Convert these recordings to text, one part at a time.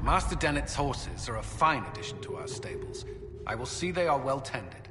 Master Dennett's horses are a fine addition to our stables. I will see they are well tended.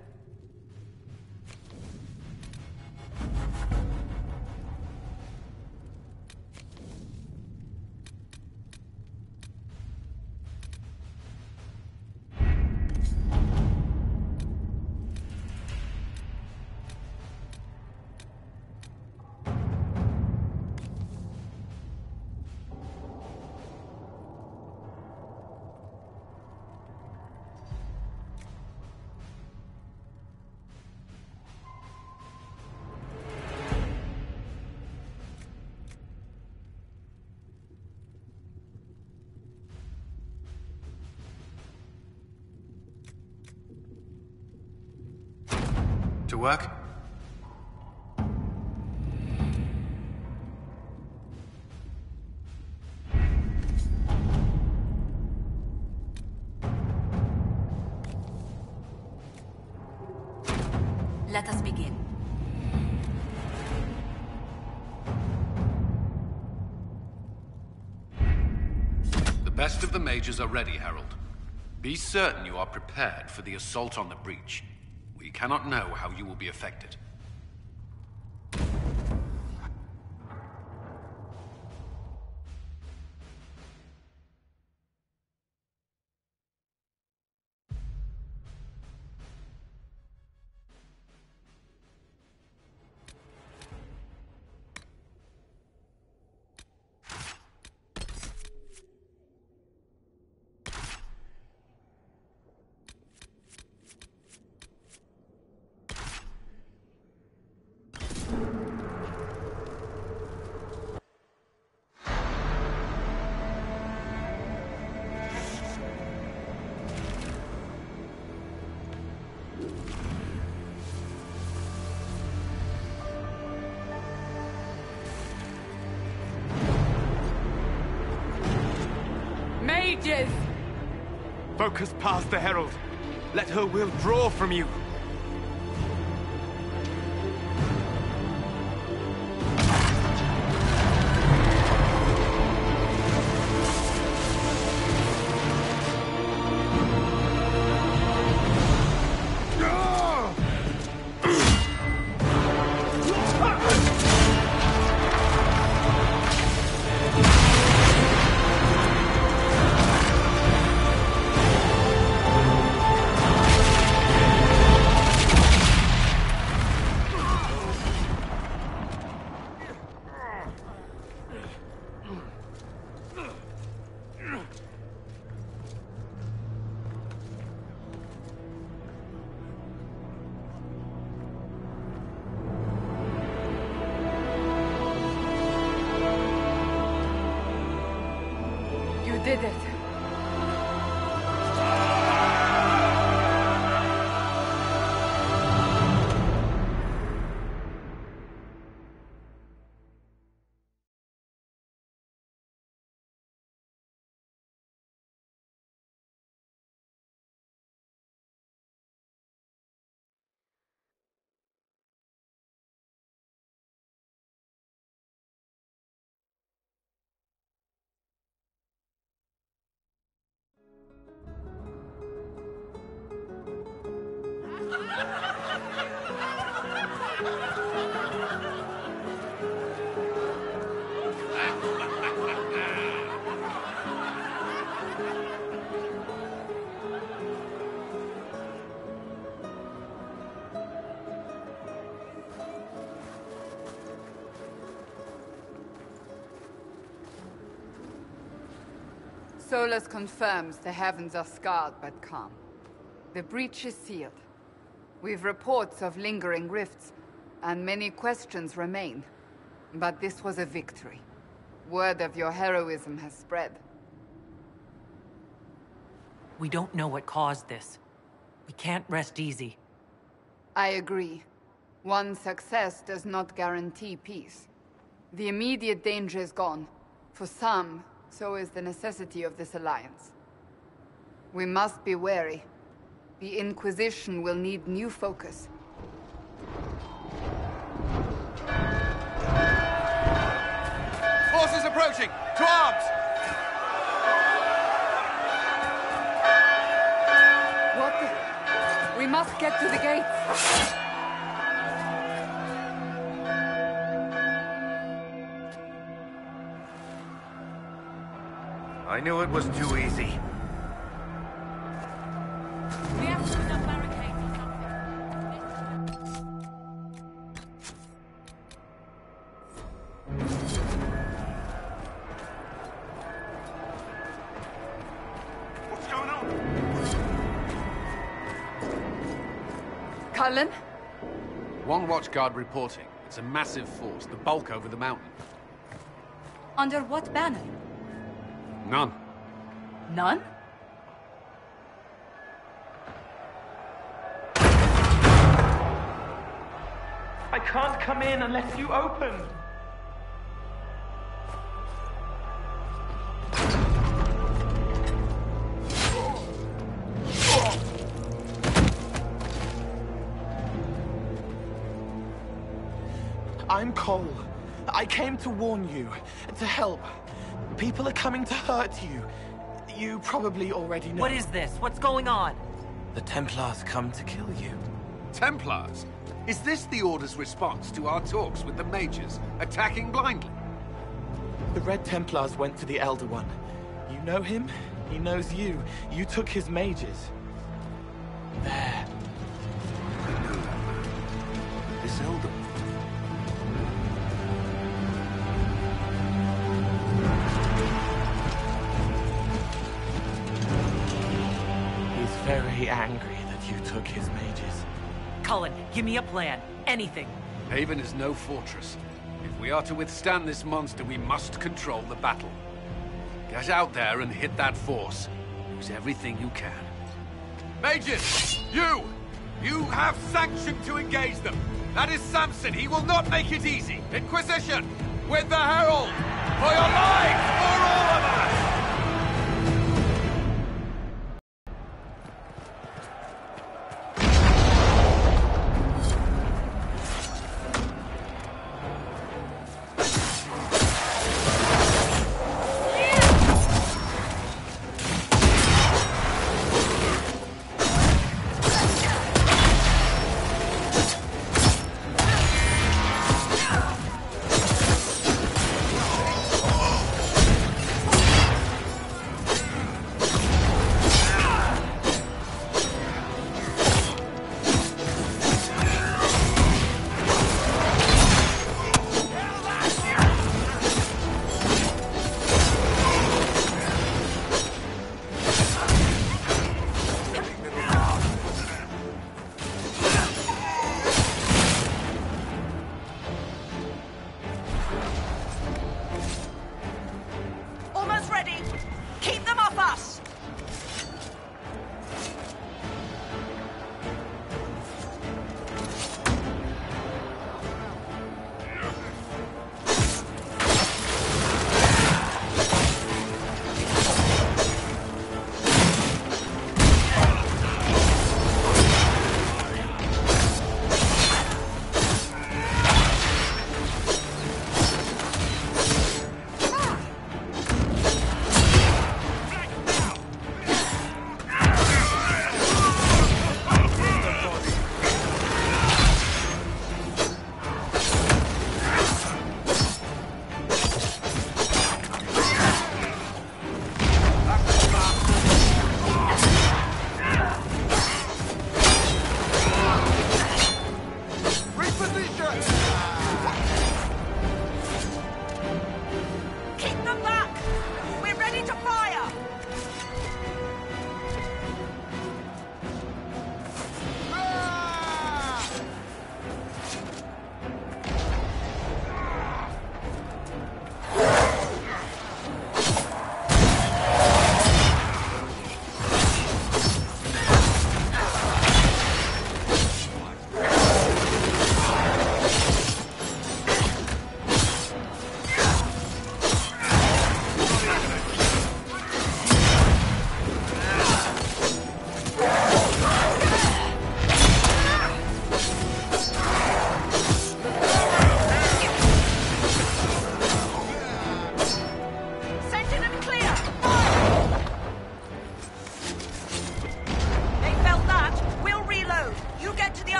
To work? Let us begin. The best of the mages are ready, Herald. Be certain you are prepared for the assault on the breach. We cannot know how you will be affected. Mages! Focus past the Herald. Let her will draw from you. Did it. Solus confirms the heavens are scarred but calm. The breach is sealed. We've reports of lingering rifts, and many questions remain. But this was a victory. Word of your heroism has spread. We don't know what caused this. We can't rest easy. I agree. One success does not guarantee peace. The immediate danger is gone. For some, so is the necessity of this alliance. We must be wary. The Inquisition will need new focus. Forces approaching! To arms! must get to the gates. I knew it was too easy. We have to put up barricades or something. What's going on? Cullen? One watchguard reporting. It's a massive force, the bulk over the mountain. Under what banner? None. None? I can't come in unless you open. I'm Cole. I came to warn you, to help. People are coming to hurt you. You probably already know. What is this? What's going on? The Templars come to kill you. Templars? Is this the Order's response to our talks with the mages, attacking blindly? The Red Templars went to the Elder One. You know him, he knows you. You took his mages. There. I know that man. This Elder. He's very angry that you took his mages. Cullen, give me a plan. Anything. Haven is no fortress. If we are to withstand this monster, we must control the battle. Get out there and hit that force. Use everything you can. Mages! You! You have sanction to engage them! That is Samson. He will not make it easy. Inquisition! With the Herald! For your lives! For all of us!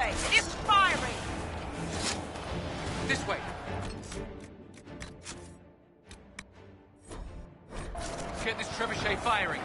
trebuchet! It is firing! This way! Let's get this trebuchet firing.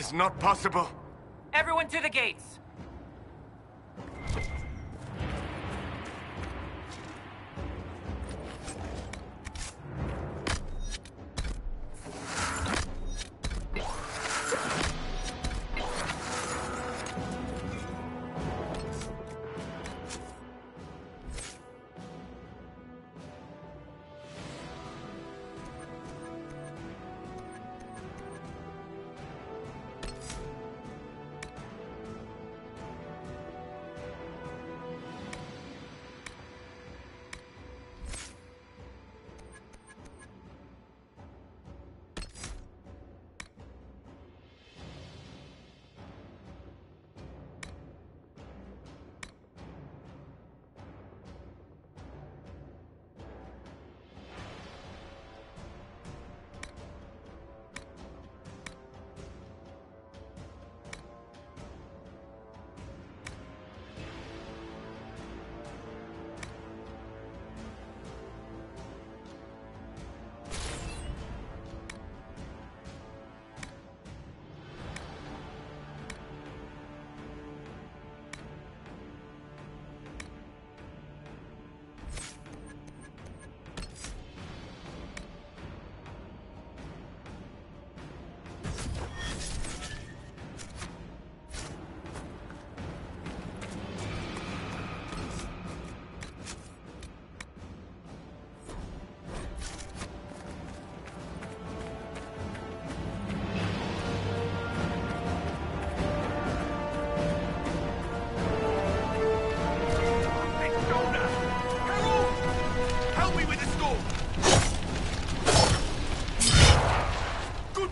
It's not possible. Everyone to the gates!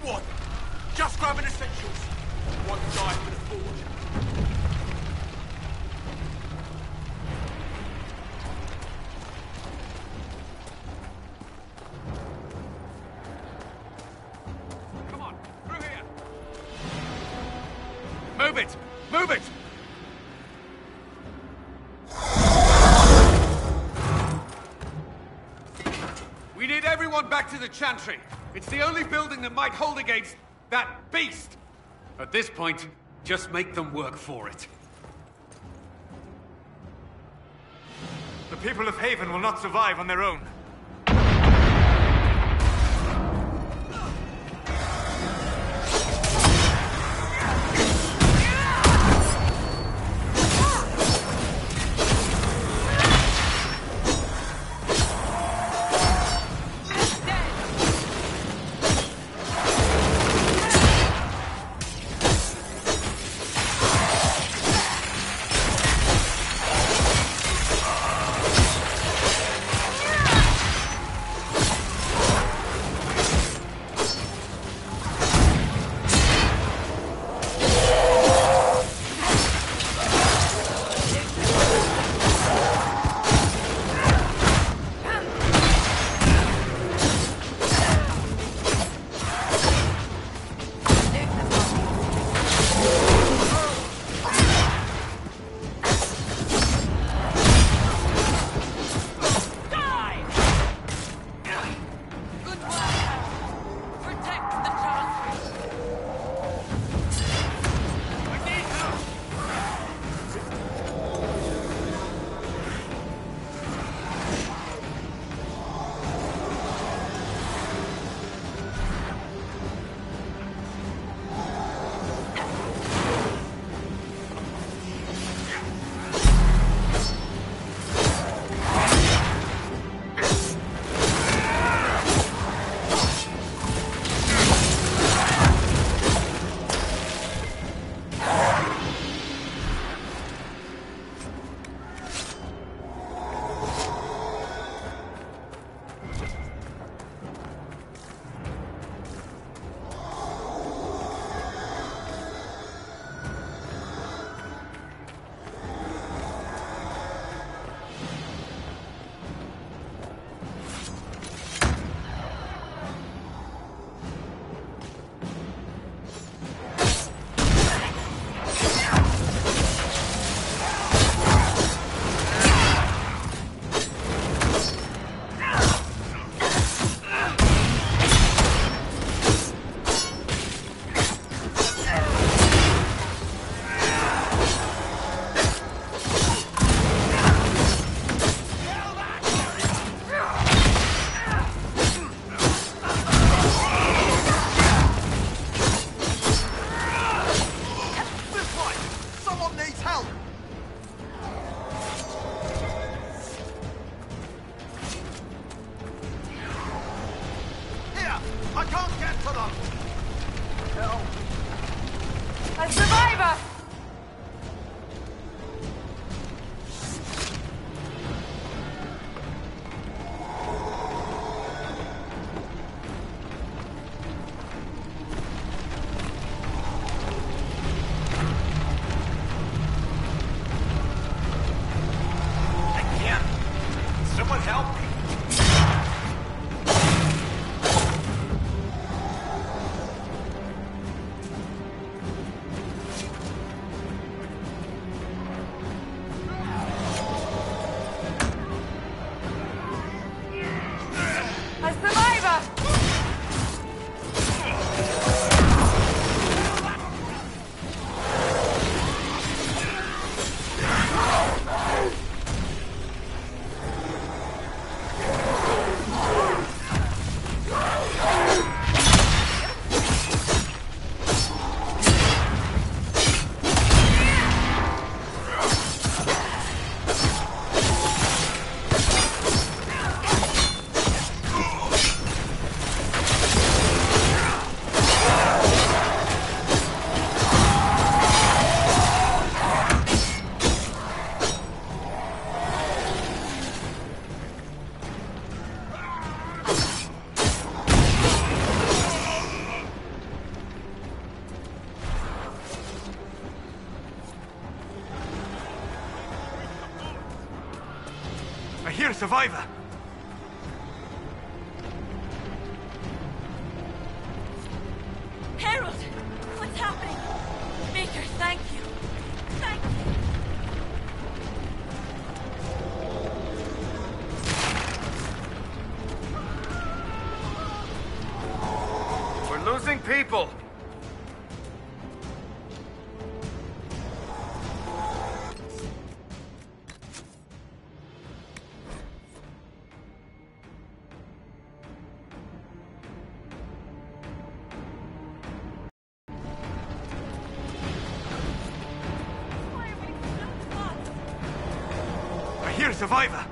Good one. Just grabbing essentials. One die for the forge. Come on, through here. Move it! Move it! We need everyone back to the Chantry. It's the only building that might hold against that beast. At this point, just make them work for it. The people of Haven will not survive on their own. A survivor! Someone help me! hear a survivor. Harold! What's happening? Baker, thank you. Thank you. We're losing people. I hear a survivor.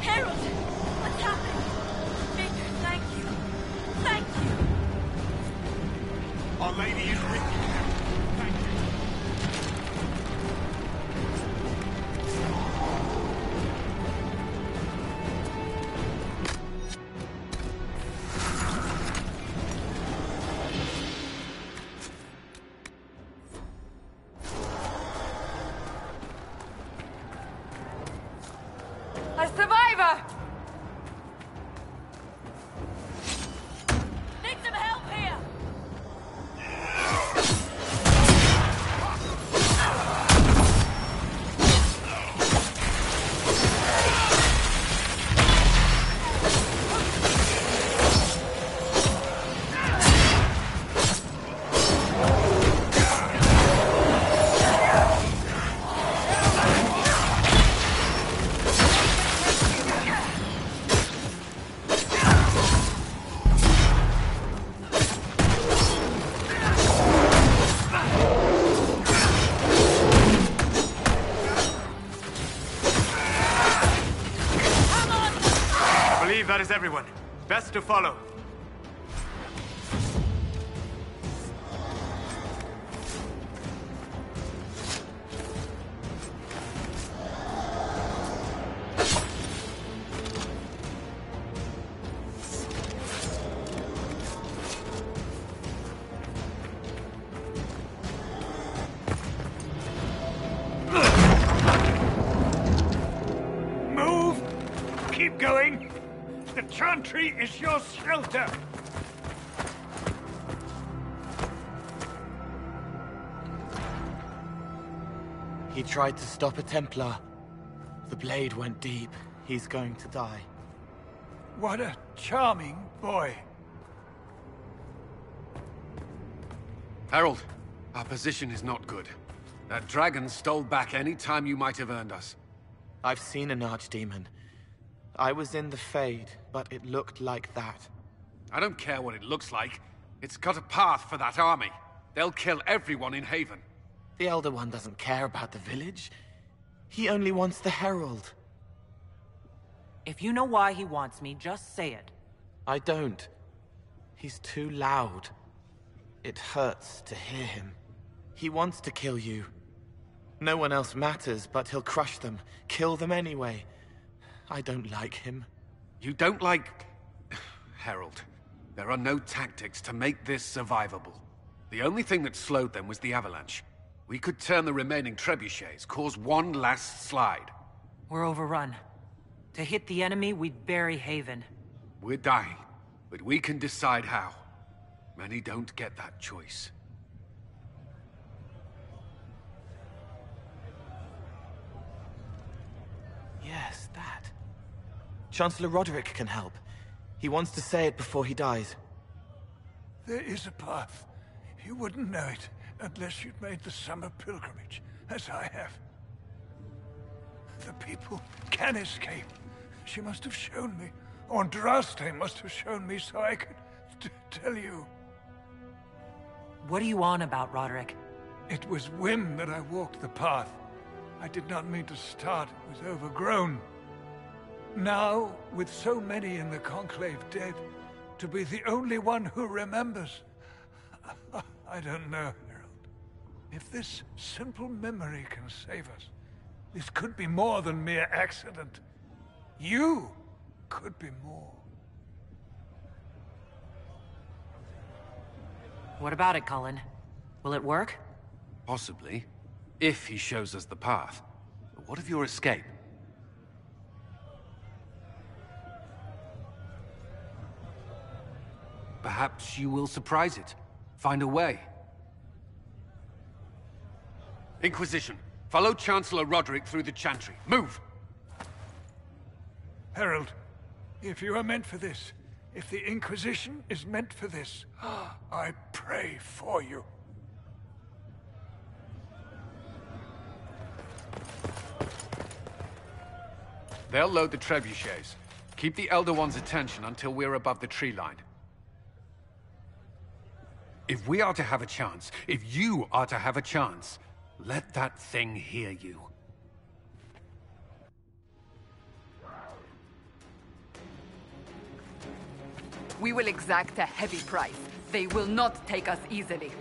Harold! What's happening? Baker, thank you. Thank you. Our Lady is with you. Thank you. A survivor! Need some help here! I believe that is everyone. Best to follow. Move! Keep going! The chantry is your shelter! He tried to stop a Templar. The blade went deep. He's going to die. What a charming boy. Harold, our position is not good. That dragon stole back any time you might have earned us. I've seen an archdemon. I was in the Fade, but it looked like that. I don't care what it looks like. It's got a path for that army. They'll kill everyone in Haven. The Elder One doesn't care about the village. He only wants the Herald. If you know why he wants me, just say it. I don't. He's too loud. It hurts to hear him. He wants to kill you. No one else matters, but he'll crush them, kill them anyway. I don't like him. You don't like... Harold, there are no tactics to make this survivable. The only thing that slowed them was the avalanche. We could turn the remaining trebuchets, cause one last slide. We're overrun. To hit the enemy, we'd bury Haven. We're dying, but we can decide how. Many don't get that choice. Yes, that. Chancellor Roderick can help. He wants to say it before he dies. There is a path. You wouldn't know it unless you'd made the summer pilgrimage, as I have. The people can escape. She must have shown me. Or Andraste must have shown me so I could tell you. What are you on about, Roderick? It was whim that I walked the path. I did not mean to start. It was overgrown. Now, with so many in the Conclave dead, to be the only one who remembers... I don't know, Harold. If this simple memory can save us, this could be more than mere accident. You could be more. What about it, Cullen? Will it work? Possibly. If he shows us the path. But what of your escape? Perhaps you will surprise it. Find a way. Inquisition, follow Chancellor Roderick through the Chantry. Move! Herald, if you are meant for this, if the Inquisition is meant for this, I pray for you. They'll load the trebuchets. Keep the Elder One's attention until we're above the tree line. If we are to have a chance, if you are to have a chance, let that thing hear you. We will exact a heavy price. They will not take us easily.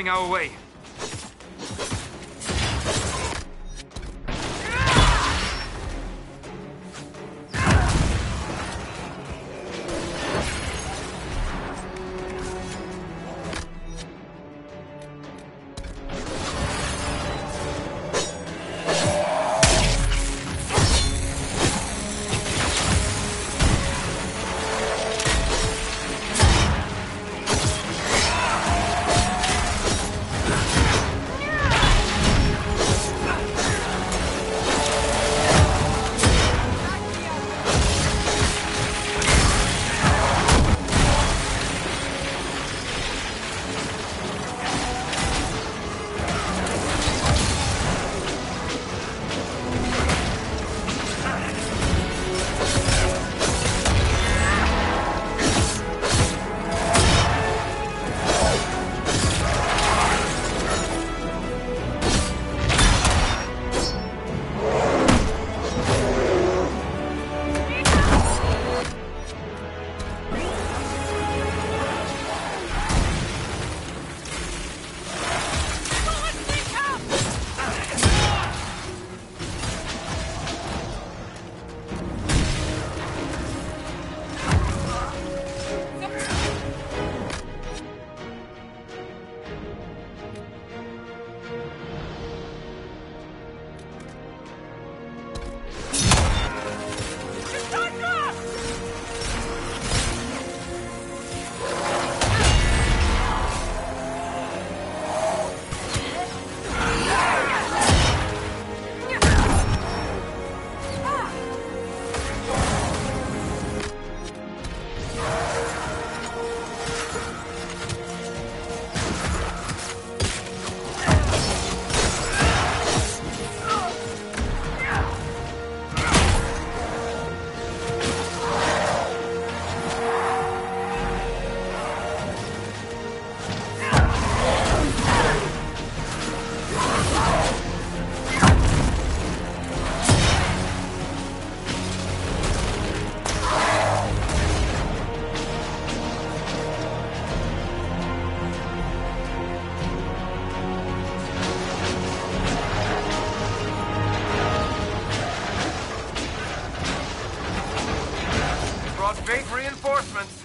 coming our way. Big reinforcements.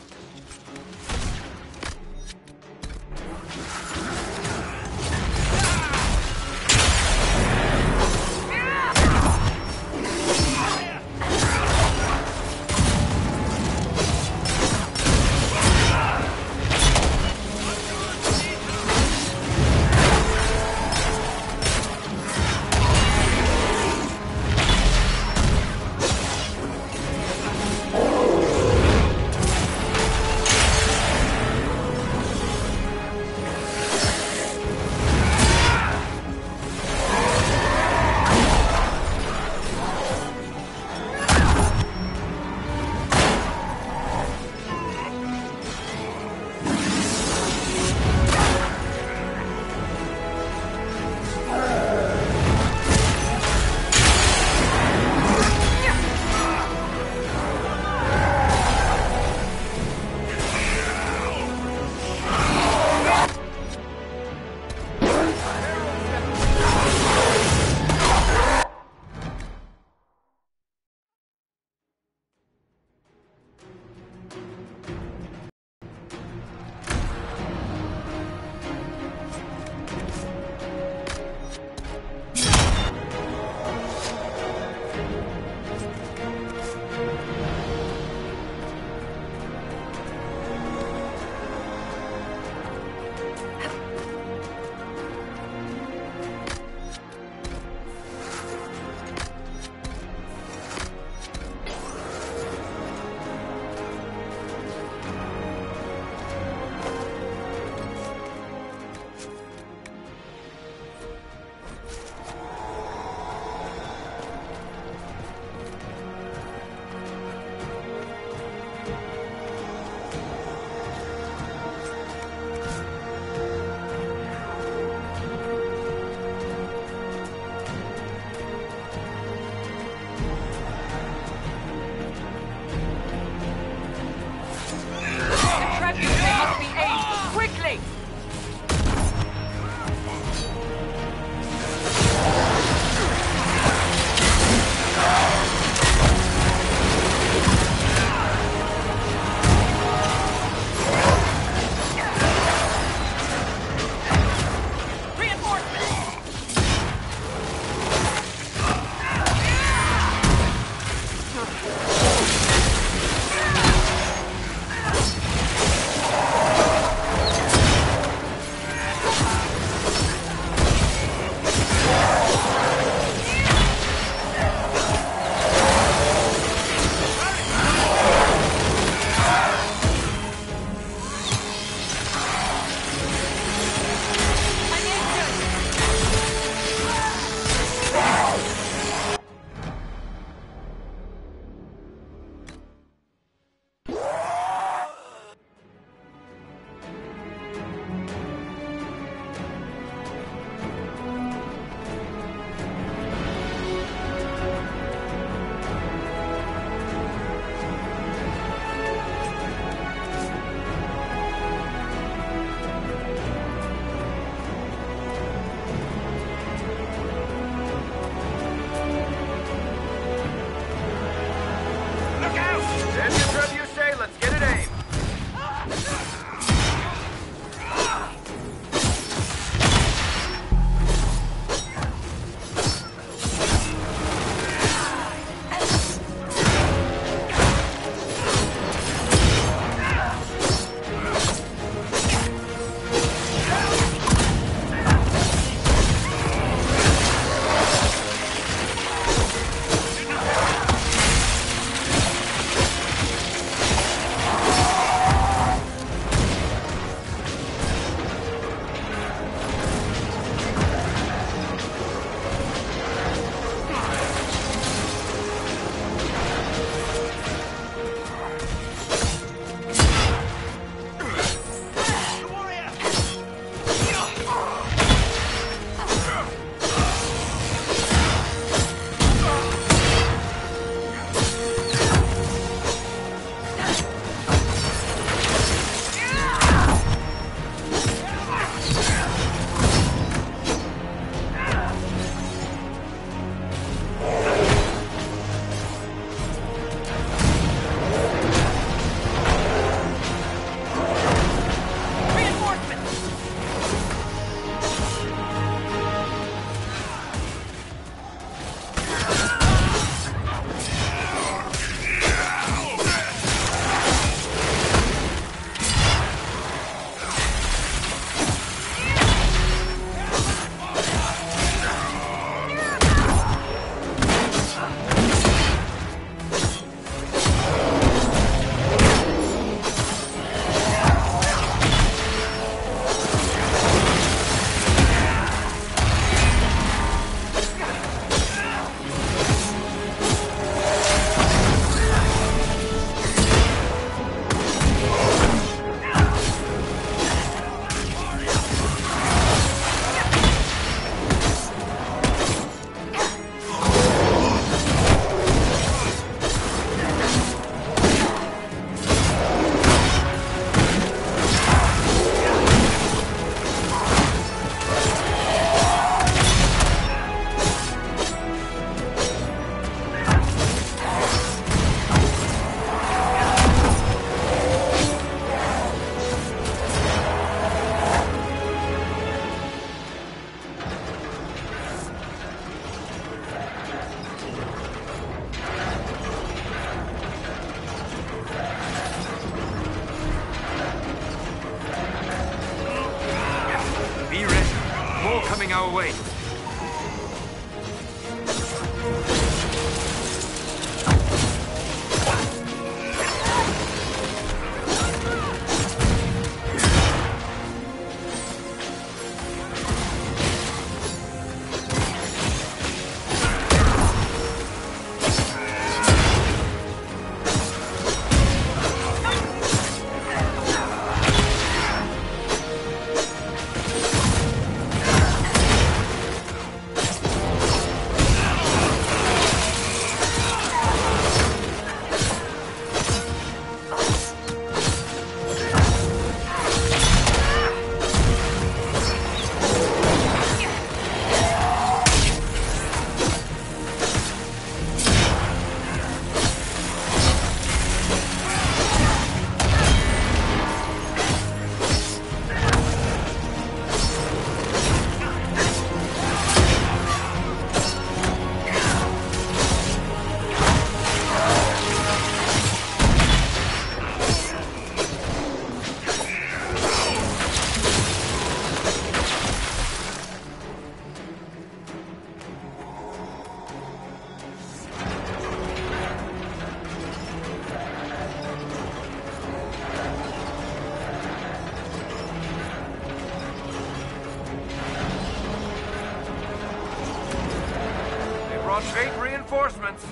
Await reinforcements.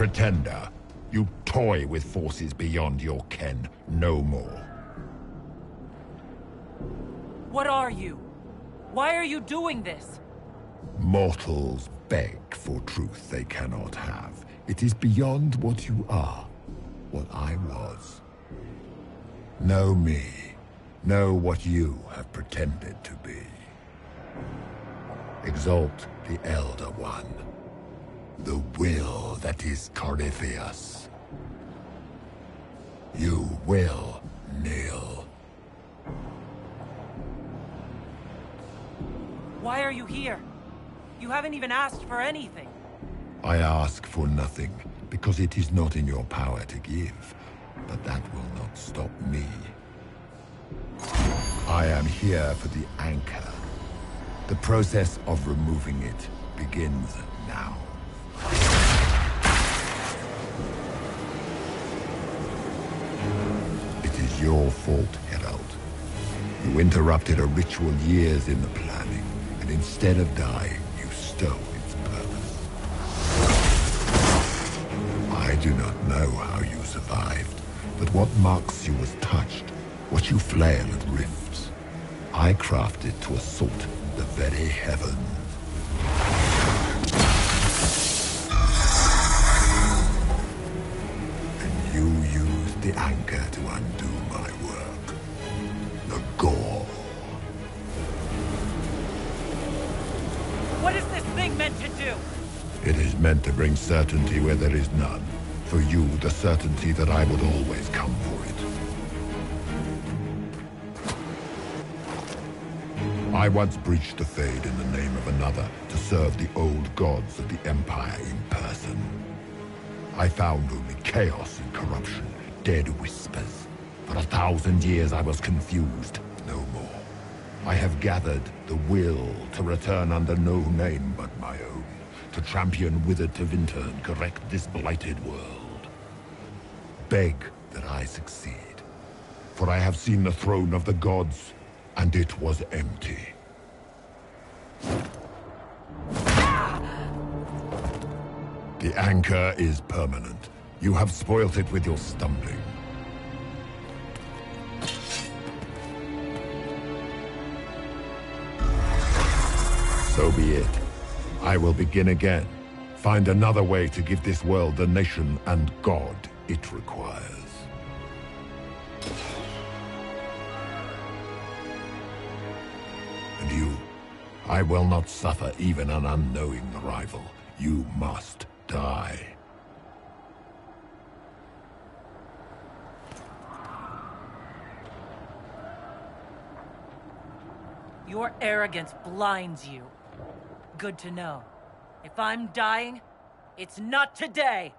pretender. You toy with forces beyond your ken, no more. What are you? Why are you doing this? Mortals beg for truth they cannot have. It is beyond what you are, what I was. Know me. Know what you have pretended to be. Exalt the Elder One. The will that is Corypheus. You will kneel. Why are you here? You haven't even asked for anything. I ask for nothing, because it is not in your power to give. But that will not stop me. I am here for the anchor. The process of removing it begins now. It is your fault, Herald. You interrupted a ritual years in the planning, and instead of dying, you stole its purpose. I do not know how you survived, but what marks you was touched, what you flail at rifts. I crafted to assault the very heavens. And you used the anchor to undo my work. The gore. What is this thing meant to do? It is meant to bring certainty where there is none. For you, the certainty that I would always come for it. I once breached the Fade in the name of another to serve the old gods of the Empire in person. I found only chaos and corruption, dead whispers. For 1,000 years I was confused, no more. I have gathered the will to return under no name but my own, to champion Withered to Winter and correct this blighted world. Beg that I succeed, for I have seen the throne of the gods, and it was empty. The anchor is permanent. You have spoilt it with your stumbling. So be it. I will begin again. Find another way to give this world the nation and God it requires. And you, I will not suffer even an unknowing rival. You must die. Your arrogance blinds you. Good to know. If I'm dying, it's not today!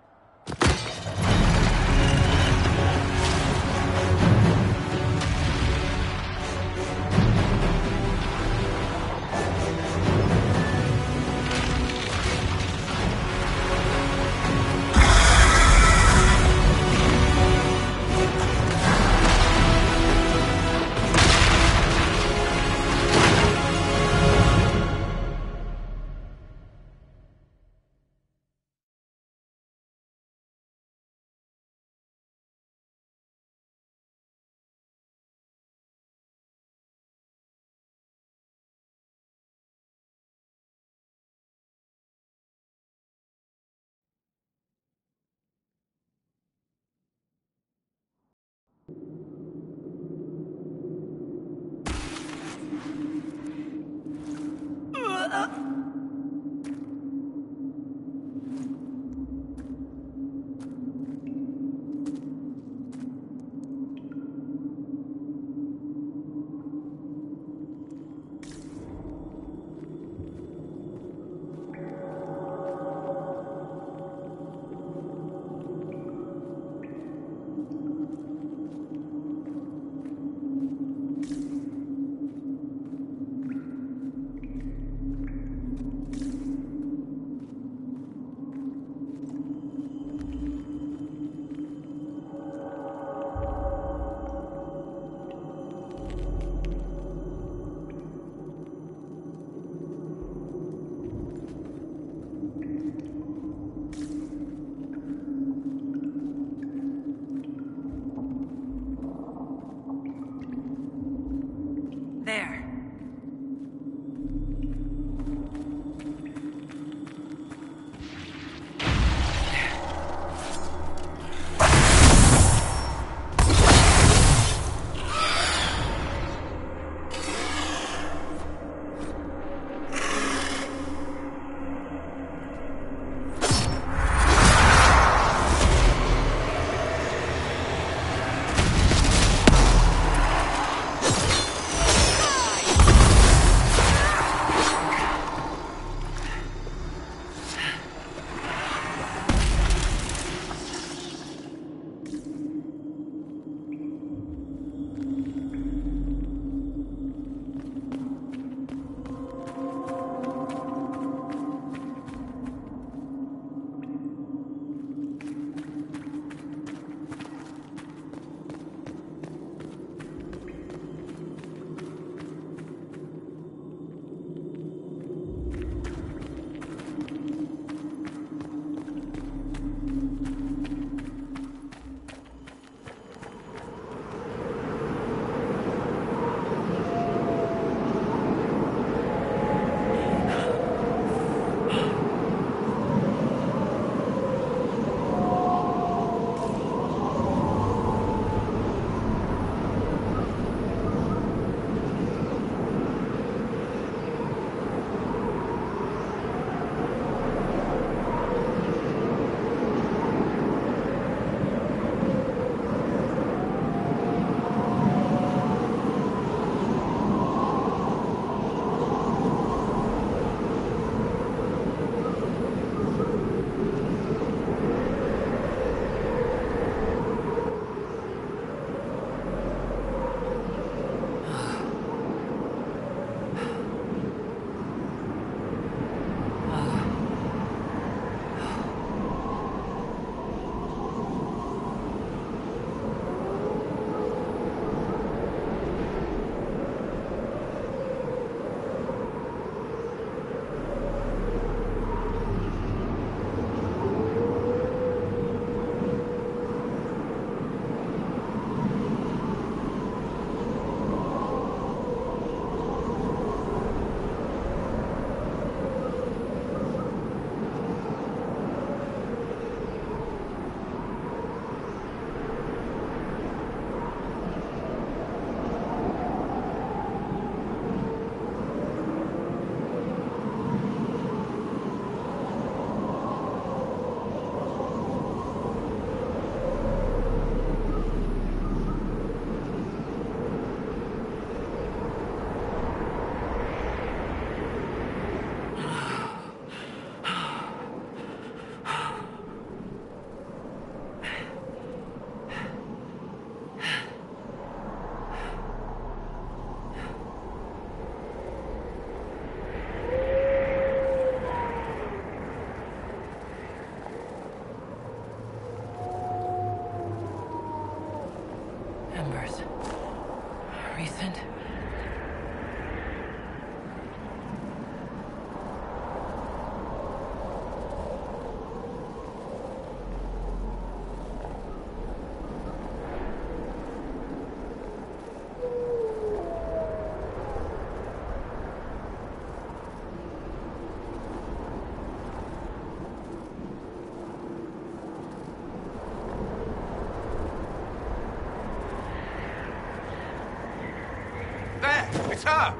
It's her!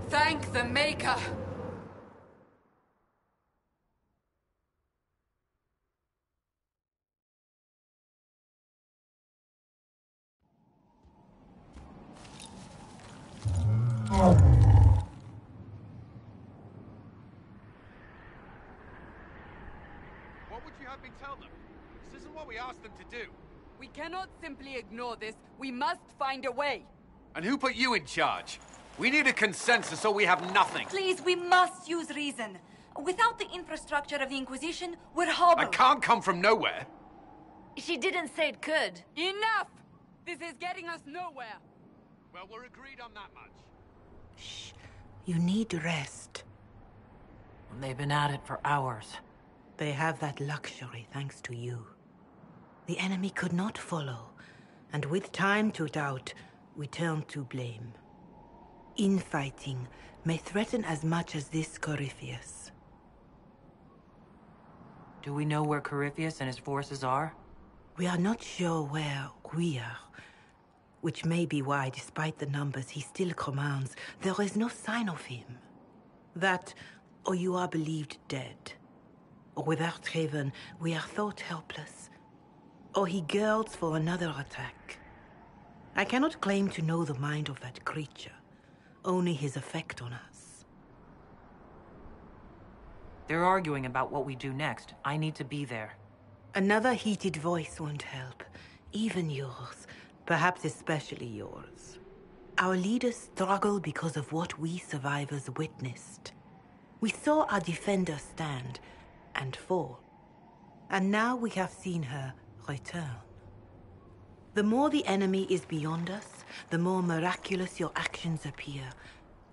Thank the Maker! What would you have me tell them? This isn't what we asked them to do. We cannot simply ignore this. We must find a way. And who put you in charge? We need a consensus or we have nothing. Please, we must use reason. Without the infrastructure of the Inquisition, we're I hobbled. can't come from nowhere. She didn't say it could. Enough! This is getting us nowhere. Well, we're agreed on that much. Shh. You need rest. They've been at it for hours. They have that luxury thanks to you. The enemy could not follow, and with time to doubt, we turn to blame. Infighting may threaten as much as this Corypheus. Do we know where Corypheus and his forces are? We are not sure where we are, which may be why, despite the numbers he still commands, there is no sign of him. That, or you are believed dead. Or without Haven, we are thought helpless. Or he girds for another attack. I cannot claim to know the mind of that creature, only his effect on us. They're arguing about what we do next. I need to be there. Another heated voice won't help. Even yours. Perhaps especially yours. Our leaders struggle because of what we survivors witnessed. We saw our defender stand and fall. And now we have seen her return. The more the enemy is beyond us, the more miraculous your actions appear,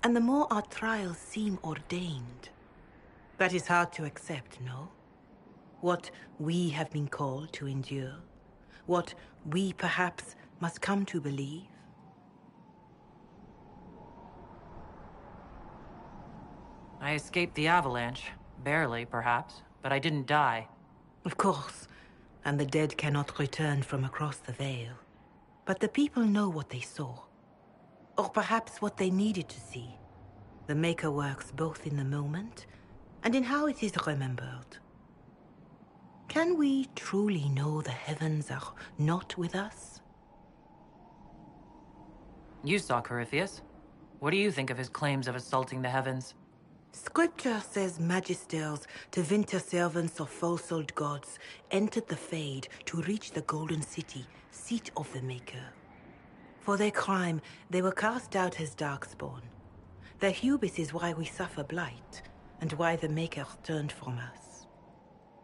and the more our trials seem ordained. That is hard to accept, no? What we have been called to endure, what we perhaps must come to believe. I escaped the avalanche. Barely, perhaps, but I didn't die. Of course, and the dead cannot return from across the veil. But the people know what they saw. Or perhaps what they needed to see. The Maker works both in the moment and in how it is remembered. Can we truly know the heavens are not with us? You saw Corypheus. What do you think of his claims of assaulting the heavens? Scripture says magisters, to winter servants of false-souled gods, entered the Fade to reach the Golden City, seat of the Maker. For their crime, they were cast out as darkspawn. Their hubris is why we suffer blight, and why the Maker turned from us.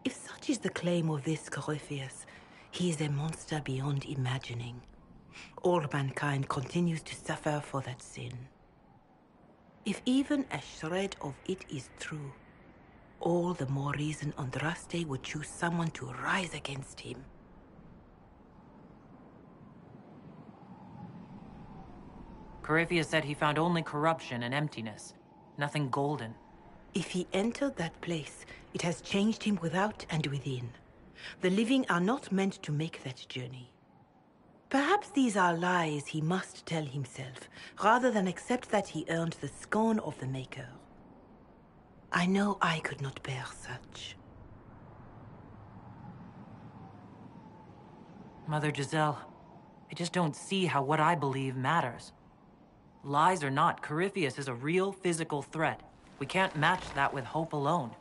If such is the claim of this Corypheus, he is a monster beyond imagining. All mankind continues to suffer for that sin. If even a shred of it is true, all the more reason Andraste would choose someone to rise against him. Corypheus said he found only corruption and emptiness. Nothing golden. If he entered that place, it has changed him without and within. The living are not meant to make that journey. Perhaps these are lies he must tell himself, rather than accept that he earned the scorn of the Maker. I know I could not bear such. Mother Giselle, I just don't see how what I believe matters. Lies or not, Corypheus is a real physical threat. We can't match that with hope alone.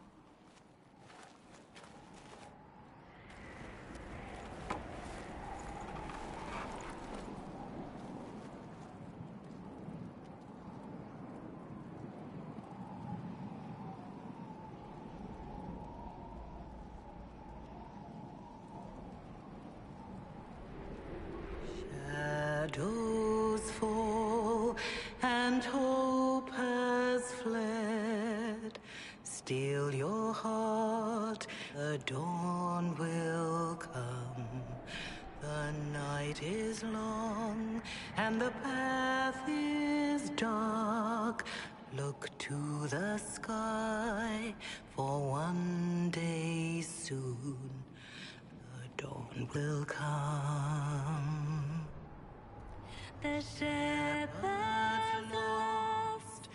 Shadows fall and hope has fled. Still your heart, the dawn will come. The night is long and the path is dark. Look to the sky, for one day soon the dawn will come. the shepherd lost,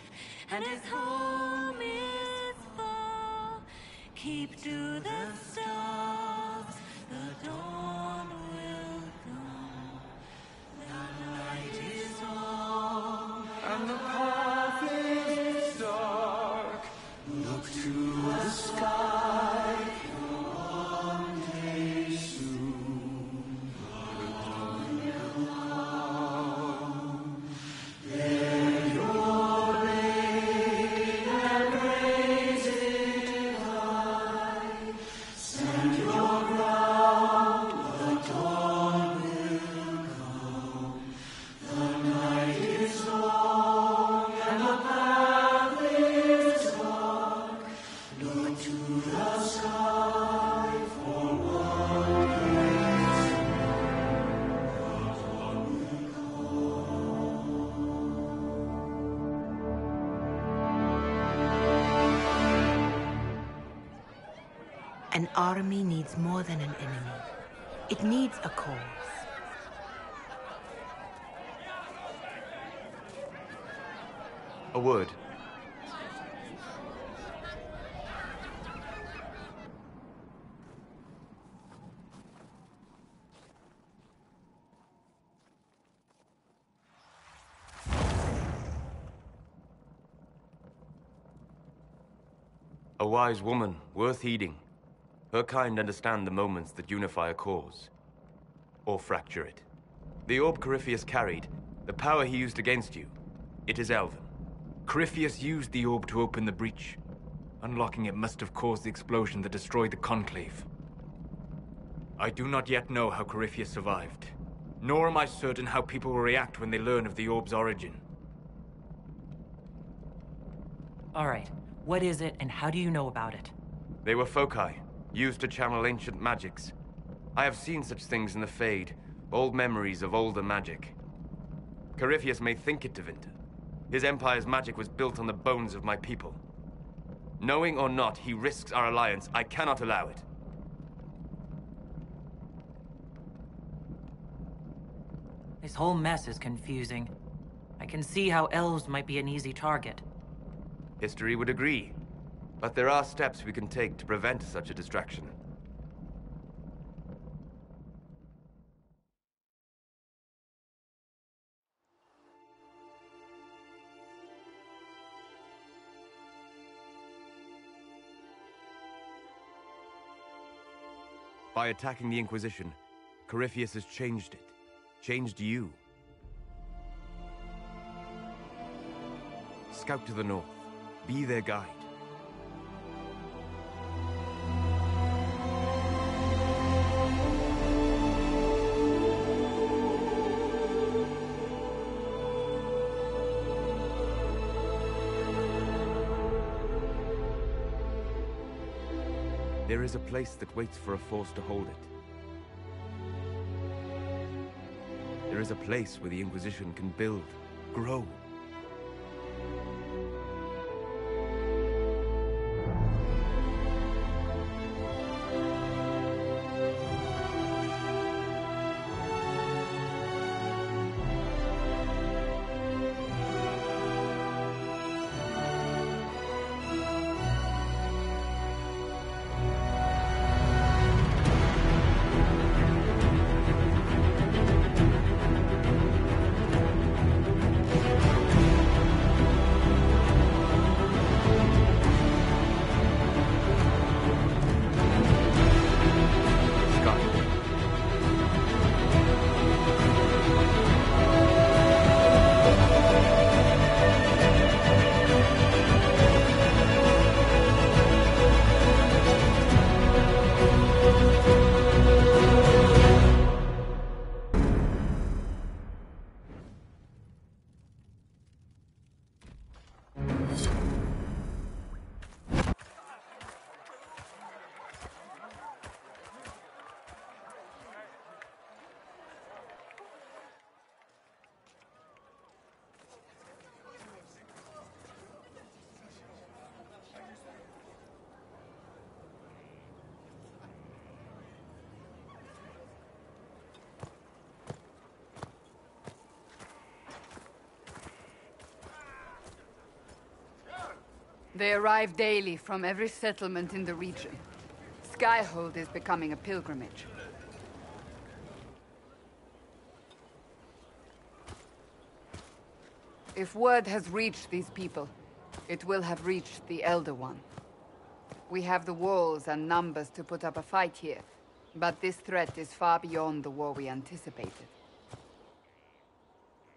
and his home is far. Keep to the stars, the dawn will come. The night is long, and the path is dark. Look to the sky, for one day soon the dawn will come. Bear your blade and raise it high. Stand your ground, the dawn will come. The night is long and the path is dark. Look to the sky, for one day soon the dawn will come. An army needs more than an enemy. It needs a cause. A word. A wise woman, worth heeding. Her kind understand the moments that unify a cause. Or fracture it. The orb Corypheus carried, the power he used against you, it is Elven. Corypheus used the orb to open the breach. Unlocking it must have caused the explosion that destroyed the Conclave. I do not yet know how Corypheus survived, nor am I certain how people will react when they learn of the orb's origin. All right, what is it and how do you know about it? They were foci, used to channel ancient magics. I have seen such things in the Fade, old memories of older magic. Corypheus may think it Tevinter. His empire's magic was built on the bones of my people. Knowing or not, he risks our alliance. I cannot allow it. This whole mess is confusing. I can see how elves might be an easy target. History would agree. But there are steps we can take to prevent such a distraction. By attacking the Inquisition, Corypheus has changed it. Changed you. Scout to the north. Be their guide. There is a place that waits for a force to hold it. There is a place where the Inquisition can build, grow. They arrive daily from every settlement in the region. Skyhold is becoming a pilgrimage. If word has reached these people, it will have reached the Elder One. We have the walls and numbers to put up a fight here, but this threat is far beyond the war we anticipated.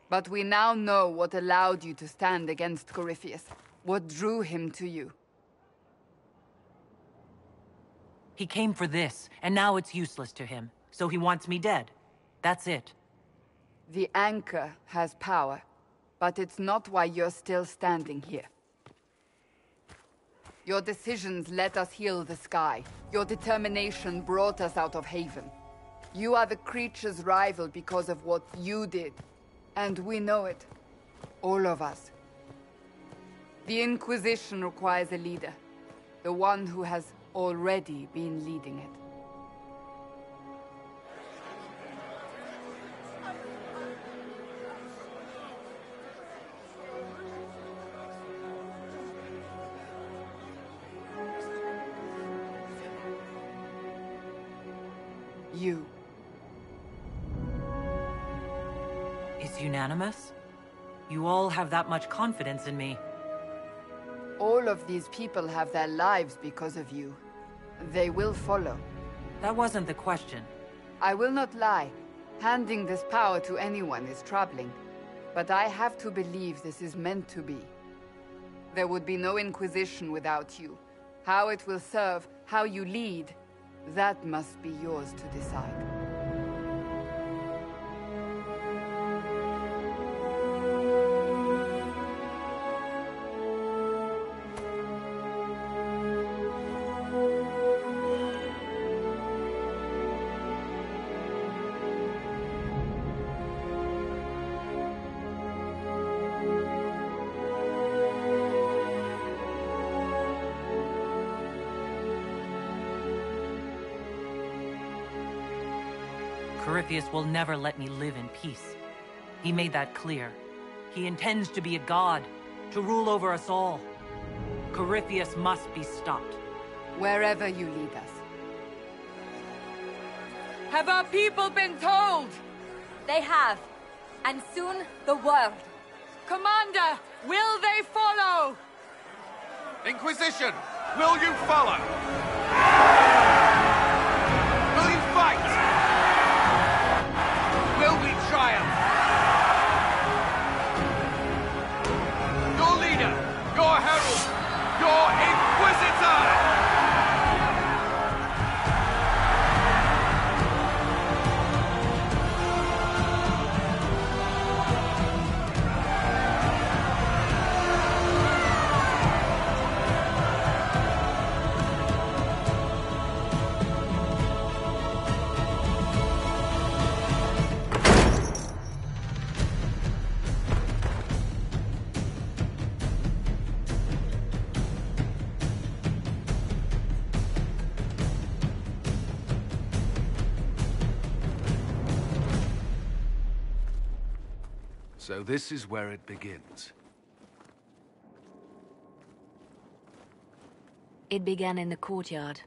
But we now know what allowed you to stand against Corypheus, what drew him to you. He came for this, and now it's useless to him, so he wants me dead. That's it. The Anchor has power, but it's not why you're still standing here. Your decisions let us heal the sky. Your determination brought us out of Haven. You are the creature's rival because of what you did. And we know it. All of us. The Inquisition requires a leader. The one who has already been leading it. You. It's unanimous? You all have that much confidence in me. All of these people have their lives because of you. They will follow. That wasn't the question. I will not lie. Handing this power to anyone is troubling. But I have to believe this is meant to be. There would be no Inquisition without you. How it will serve, how you lead, that must be yours to decide. Corypheus will never let me live in peace. He made that clear. He intends to be a god, to rule over us all. Corypheus must be stopped. Wherever you lead us. Have our people been told? They have. And soon, the world. Commander, will they follow? Inquisition, will you follow? Will you fight? Will we triumph? Your leader, your herald, your Inquisitor! So this is where it begins. It began in the courtyard.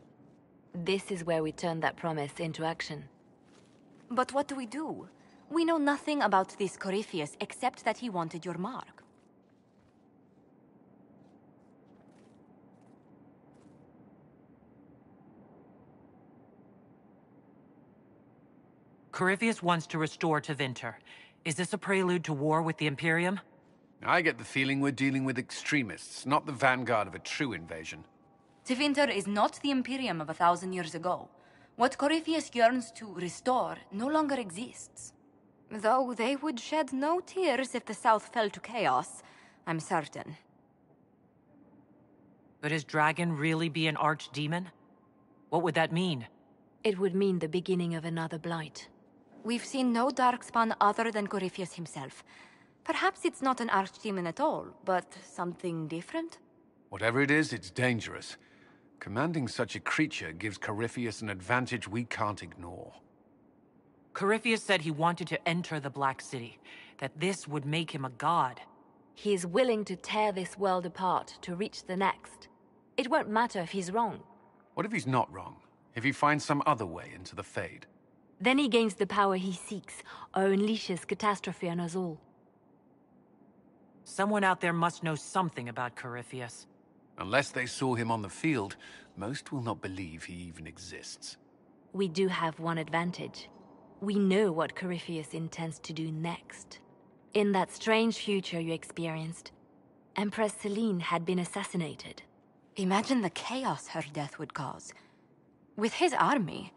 This is where we turned that promise into action. But what do we do? We know nothing about this Corypheus except that he wanted your mark. Corypheus wants to restore Tevinter. Is this a prelude to war with the Imperium? I get the feeling we're dealing with extremists, not the vanguard of a true invasion. Tevinter is not the Imperium of 1,000 years ago. What Corypheus yearns to restore no longer exists. Though they would shed no tears if the South fell to chaos, I'm certain. Could his dragon really be an archdemon? What would that mean? It would mean the beginning of another blight. We've seen no darkspawn other than Corypheus himself. Perhaps it's not an archdemon at all, but something different? Whatever it is, it's dangerous. Commanding such a creature gives Corypheus an advantage we can't ignore. Corypheus said he wanted to enter the Black City, that this would make him a god. He is willing to tear this world apart to reach the next. It won't matter if he's wrong. What if he's not wrong? If he finds some other way into the Fade? Then he gains the power he seeks, or unleashes catastrophe on us all. Someone out there must know something about Corypheus. Unless they saw him on the field, most will not believe he even exists. We do have one advantage. We know what Corypheus intends to do next. In that strange future you experienced, Empress Selene had been assassinated. Imagine the chaos her death would cause. With his army.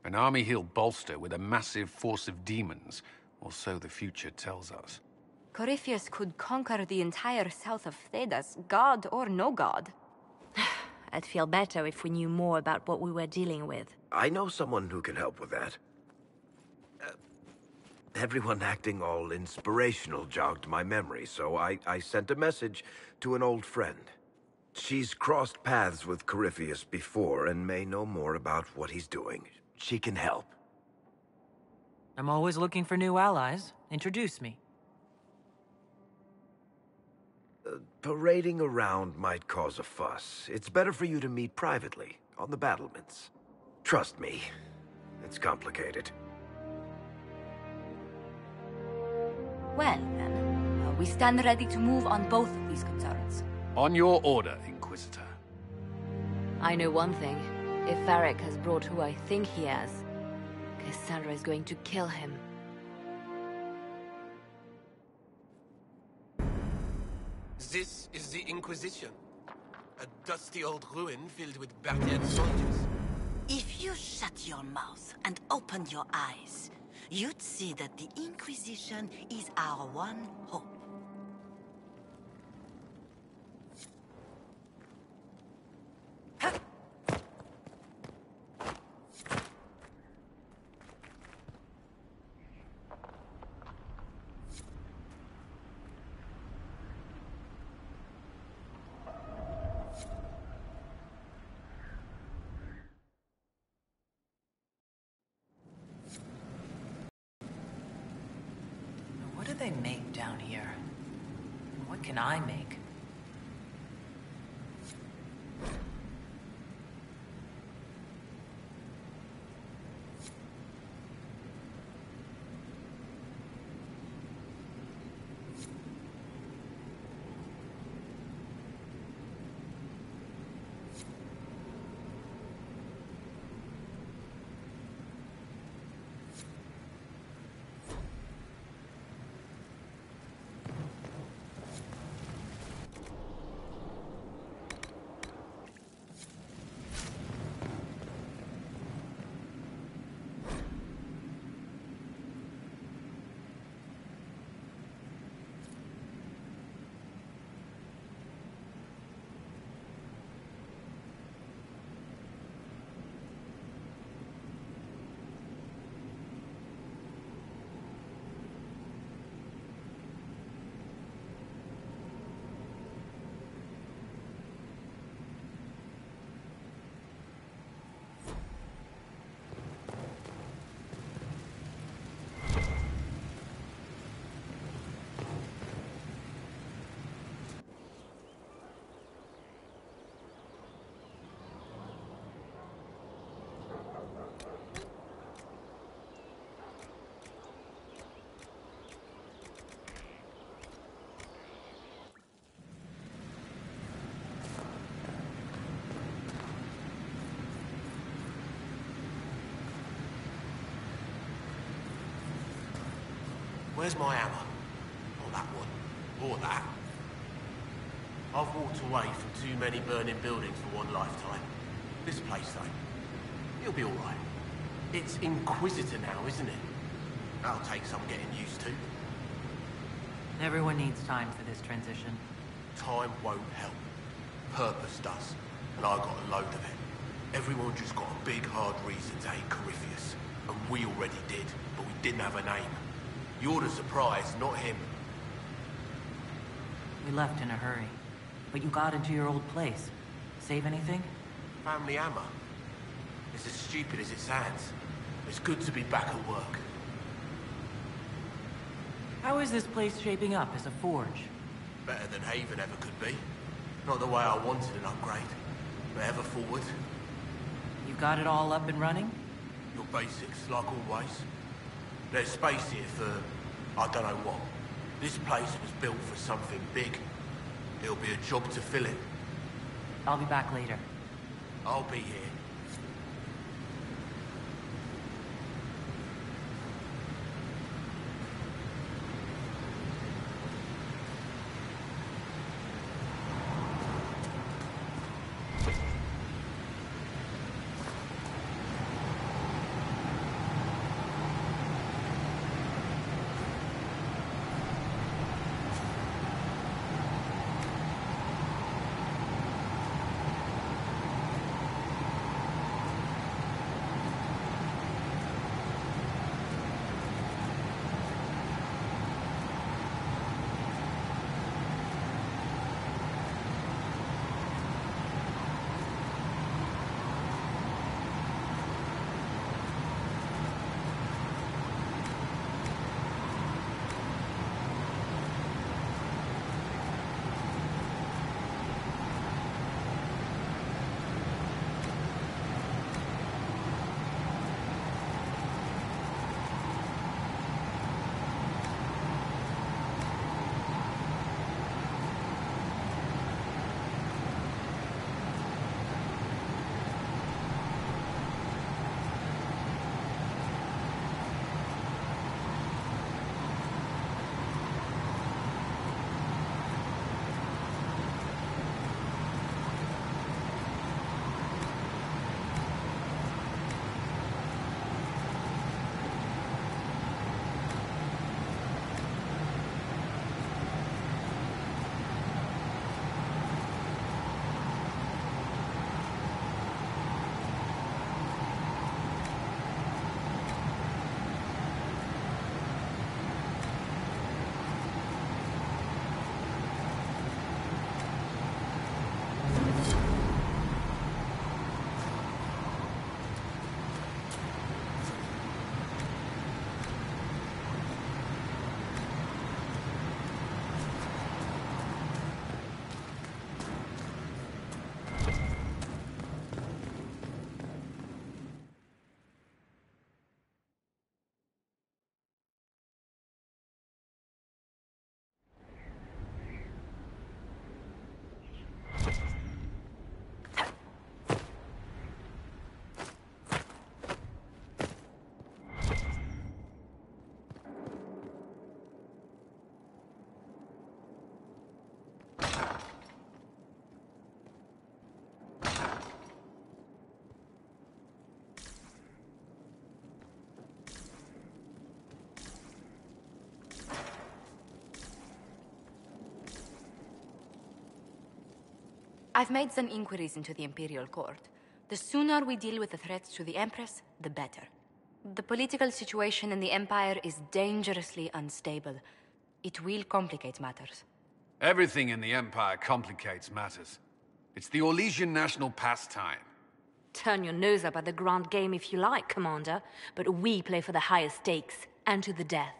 An army he'll bolster with a massive force of demons, or so the future tells us. Corypheus could conquer the entire south of Thedas, god or no god. I'd feel better if we knew more about what we were dealing with. I know someone who can help with that. Everyone acting all inspirational jogged my memory, so I sent a message to an old friend. She's crossed paths with Corypheus before and may know more about what he's doing. She can help. I'm always looking for new allies. Introduce me. Parading around might cause a fuss. It's better for you to meet privately, on the battlements. Trust me, it's complicated. Well, then, we stand ready to move on both of these concerns. On your order, Inquisitor. I know one thing. If Varric has brought who I think he has, Cassandra is going to kill him. This is the Inquisition. A dusty old ruin filled with battered soldiers. If you shut your mouth and opened your eyes, you'd see that the Inquisition is our one hope. What do they make down here? And what can I make? Where's my hammer? Not that one. Or that. I've walked away from too many burning buildings for one lifetime. This place, though, it'll be alright. It's Inquisitor now, isn't it? That'll take some getting used to. Everyone needs time for this transition. Time won't help. Purpose does. And I got a load of it. Everyone just got a big, hard reason to hate Corypheus. And we already did, but we didn't have a name. You're the surprise, not him. We left in a hurry. But you got into your old place. Save anything? Family hammer. It's as stupid as it sounds. It's good to be back at work. How is this place shaping up as a forge? Better than Haven ever could be. Not the way I wanted an upgrade, but ever forward. You got it all up and running? Your basics, like always. There's space here for, I don't know what. This place was built for something big. It'll be a job to fill it. I'll be back later. I'll be here. I've made some inquiries into the Imperial Court. The sooner we deal with the threats to the Empress, the better. The political situation in the Empire is dangerously unstable. It will complicate matters. Everything in the Empire complicates matters. It's the Orlesian national pastime. Turn your nose up at the grand game if you like, Commander, but we play for the highest stakes, and to the death.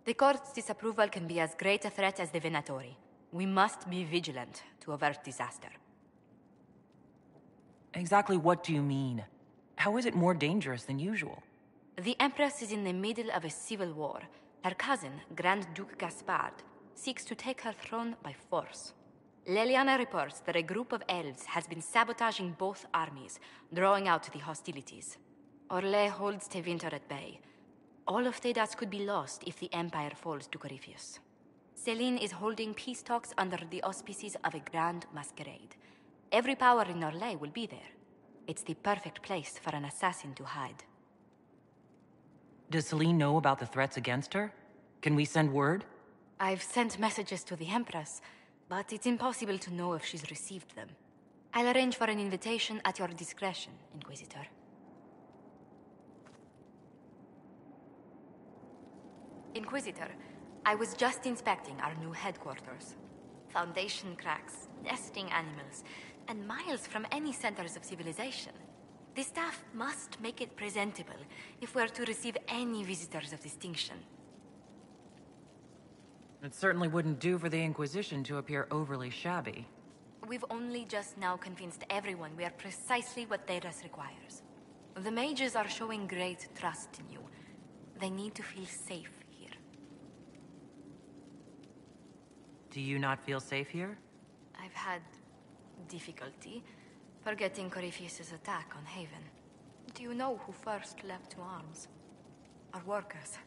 The Court's disapproval can be as great a threat as the Venatori. We must be vigilant to avert disaster. Exactly what do you mean? How is it more dangerous than usual? The Empress is in the middle of a civil war. Her cousin, Grand Duke Gaspard, seeks to take her throne by force. Leliana reports that a group of elves has been sabotaging both armies, drawing out the hostilities. Orlais holds Tevinter at bay. All of Thedas could be lost if the Empire falls to Corypheus. Celine is holding peace talks under the auspices of a grand masquerade. Every power in Orlais will be there. It's the perfect place for an assassin to hide. Does Celine know about the threats against her? Can we send word? I've sent messages to the Empress, but it's impossible to know if she's received them. I'll arrange for an invitation at your discretion, Inquisitor. Inquisitor, I was just inspecting our new headquarters. Foundation cracks, nesting animals, and miles from any centers of civilization. The staff must make it presentable if we're to receive any visitors of distinction. It certainly wouldn't do for the Inquisition to appear overly shabby. We've only just now convinced everyone we are precisely what Thedas requires. The mages are showing great trust in you. They need to feel safe here. Do you not feel safe here? I've had difficulty forgetting Corypheus' attack on Haven. Do you know who first leapt to arms? Our workers.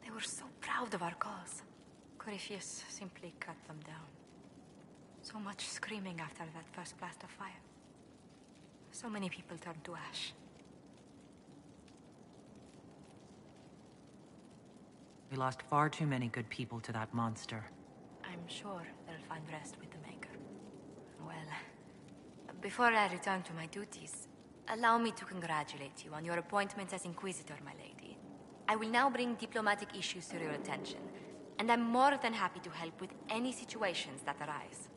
They were so proud of our cause. Corypheus simply cut them down. So much screaming after that first blast of fire. So many people turned to ash. We lost far too many good people to that monster. I'm sure they'll find rest with the Maker. Well, before I return to my duties, allow me to congratulate you on your appointment as Inquisitor, my lady. I will now bring diplomatic issues to your attention, and I'm more than happy to help with any situations that arise.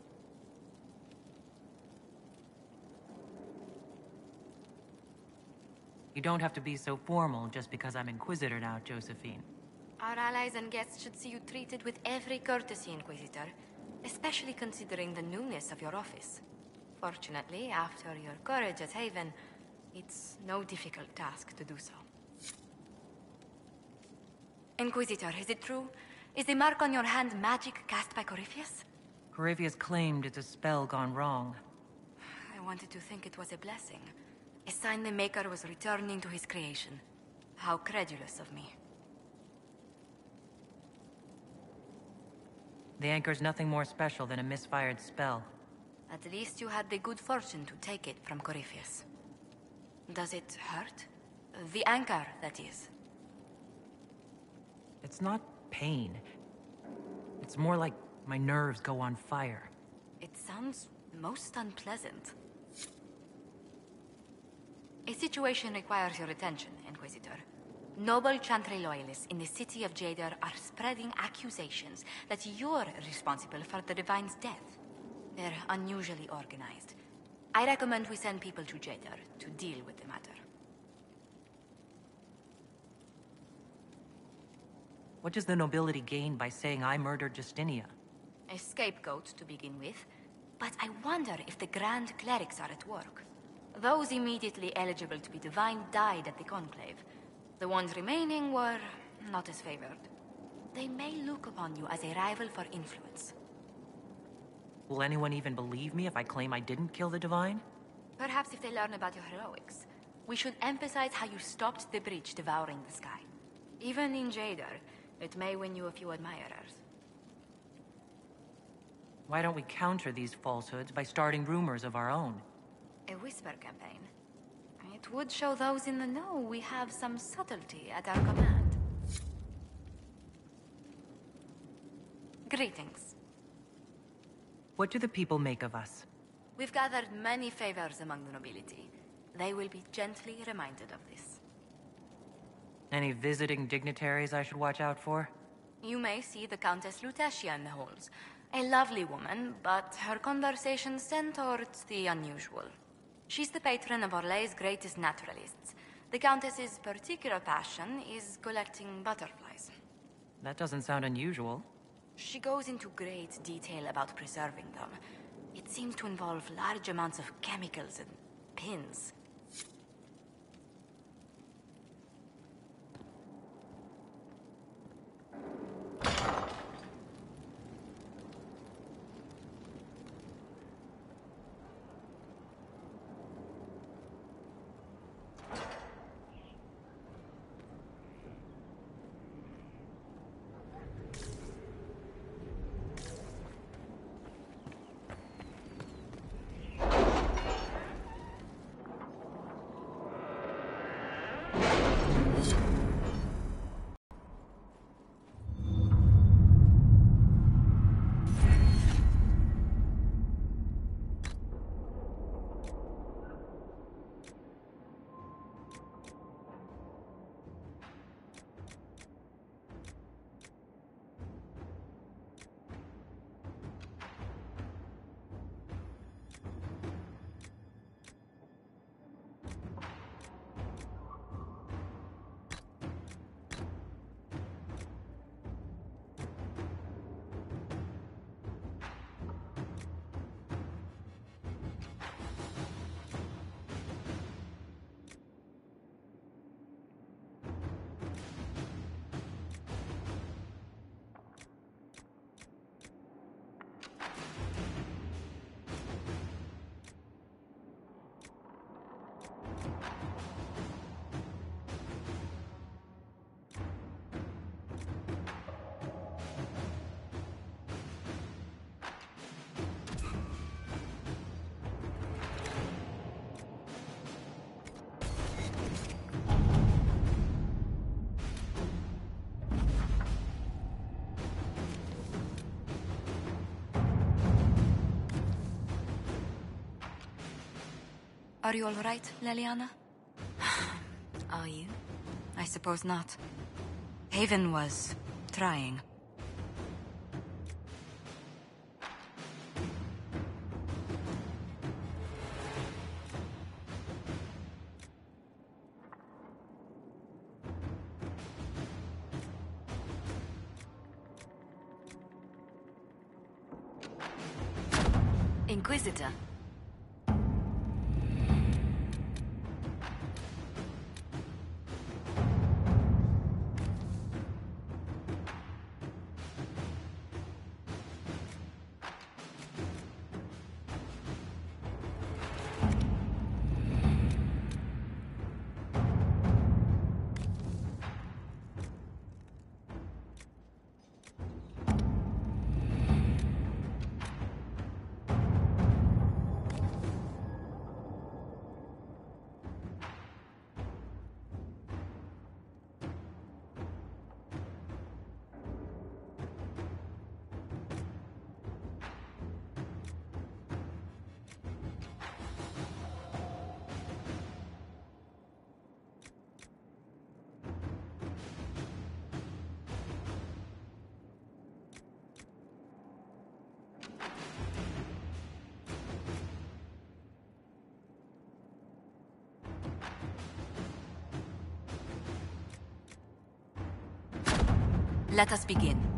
You don't have to be so formal just because I'm Inquisitor now, Josephine. Our allies and guests should see you treated with every courtesy, Inquisitor, especially considering the newness of your office. Fortunately, after your courage at Haven, it's no difficult task to do so. Inquisitor, is it true? Is the mark on your hand magic cast by Corypheus? Corypheus claimed it's a spell gone wrong. I wanted to think it was a blessing. A sign the Maker was returning to his creation. How credulous of me. The anchor's nothing more special than a misfired spell. At least you had the good fortune to take it from Corypheus. Does it hurt? The anchor, that is. It's not pain. It's more like my nerves go on fire. It sounds most unpleasant. A situation requires your attention, Inquisitor. Noble Chantry loyalists in the city of Jadar are spreading accusations that you're responsible for the Divine's death. They're unusually organized. I recommend we send people to Jadar to deal with the matter. What does the nobility gain by saying I murdered Justinia? A scapegoat to begin with, but I wonder if the Grand Clerics are at work. Those immediately eligible to be Divine died at the Conclave. The ones remaining were not as favored. They may look upon you as a rival for influence. Will anyone even believe me if I claim I didn't kill the Divine? Perhaps if they learn about your heroics. We should emphasize how you stopped the breach devouring the sky. Even in Jadar, it may win you a few admirers. Why don't we counter these falsehoods by starting rumors of our own? A whisper campaign. It would show those in the know we have some subtlety at our command. Greetings. What do the people make of us? We've gathered many favors among the nobility. They will be gently reminded of this. Any visiting dignitaries I should watch out for? You may see the Countess Lutetia in the halls. A lovely woman, but her conversations tend towards the unusual. She's the patron of Orlay's greatest naturalists. The Countess's particular passion is collecting butterflies. That doesn't sound unusual. She goes into great detail about preserving them. It seems to involve large amounts of chemicals and pins. Are you all right, Leliana? Are you? I suppose not. Haven was trying. Inquisitor. Let us begin.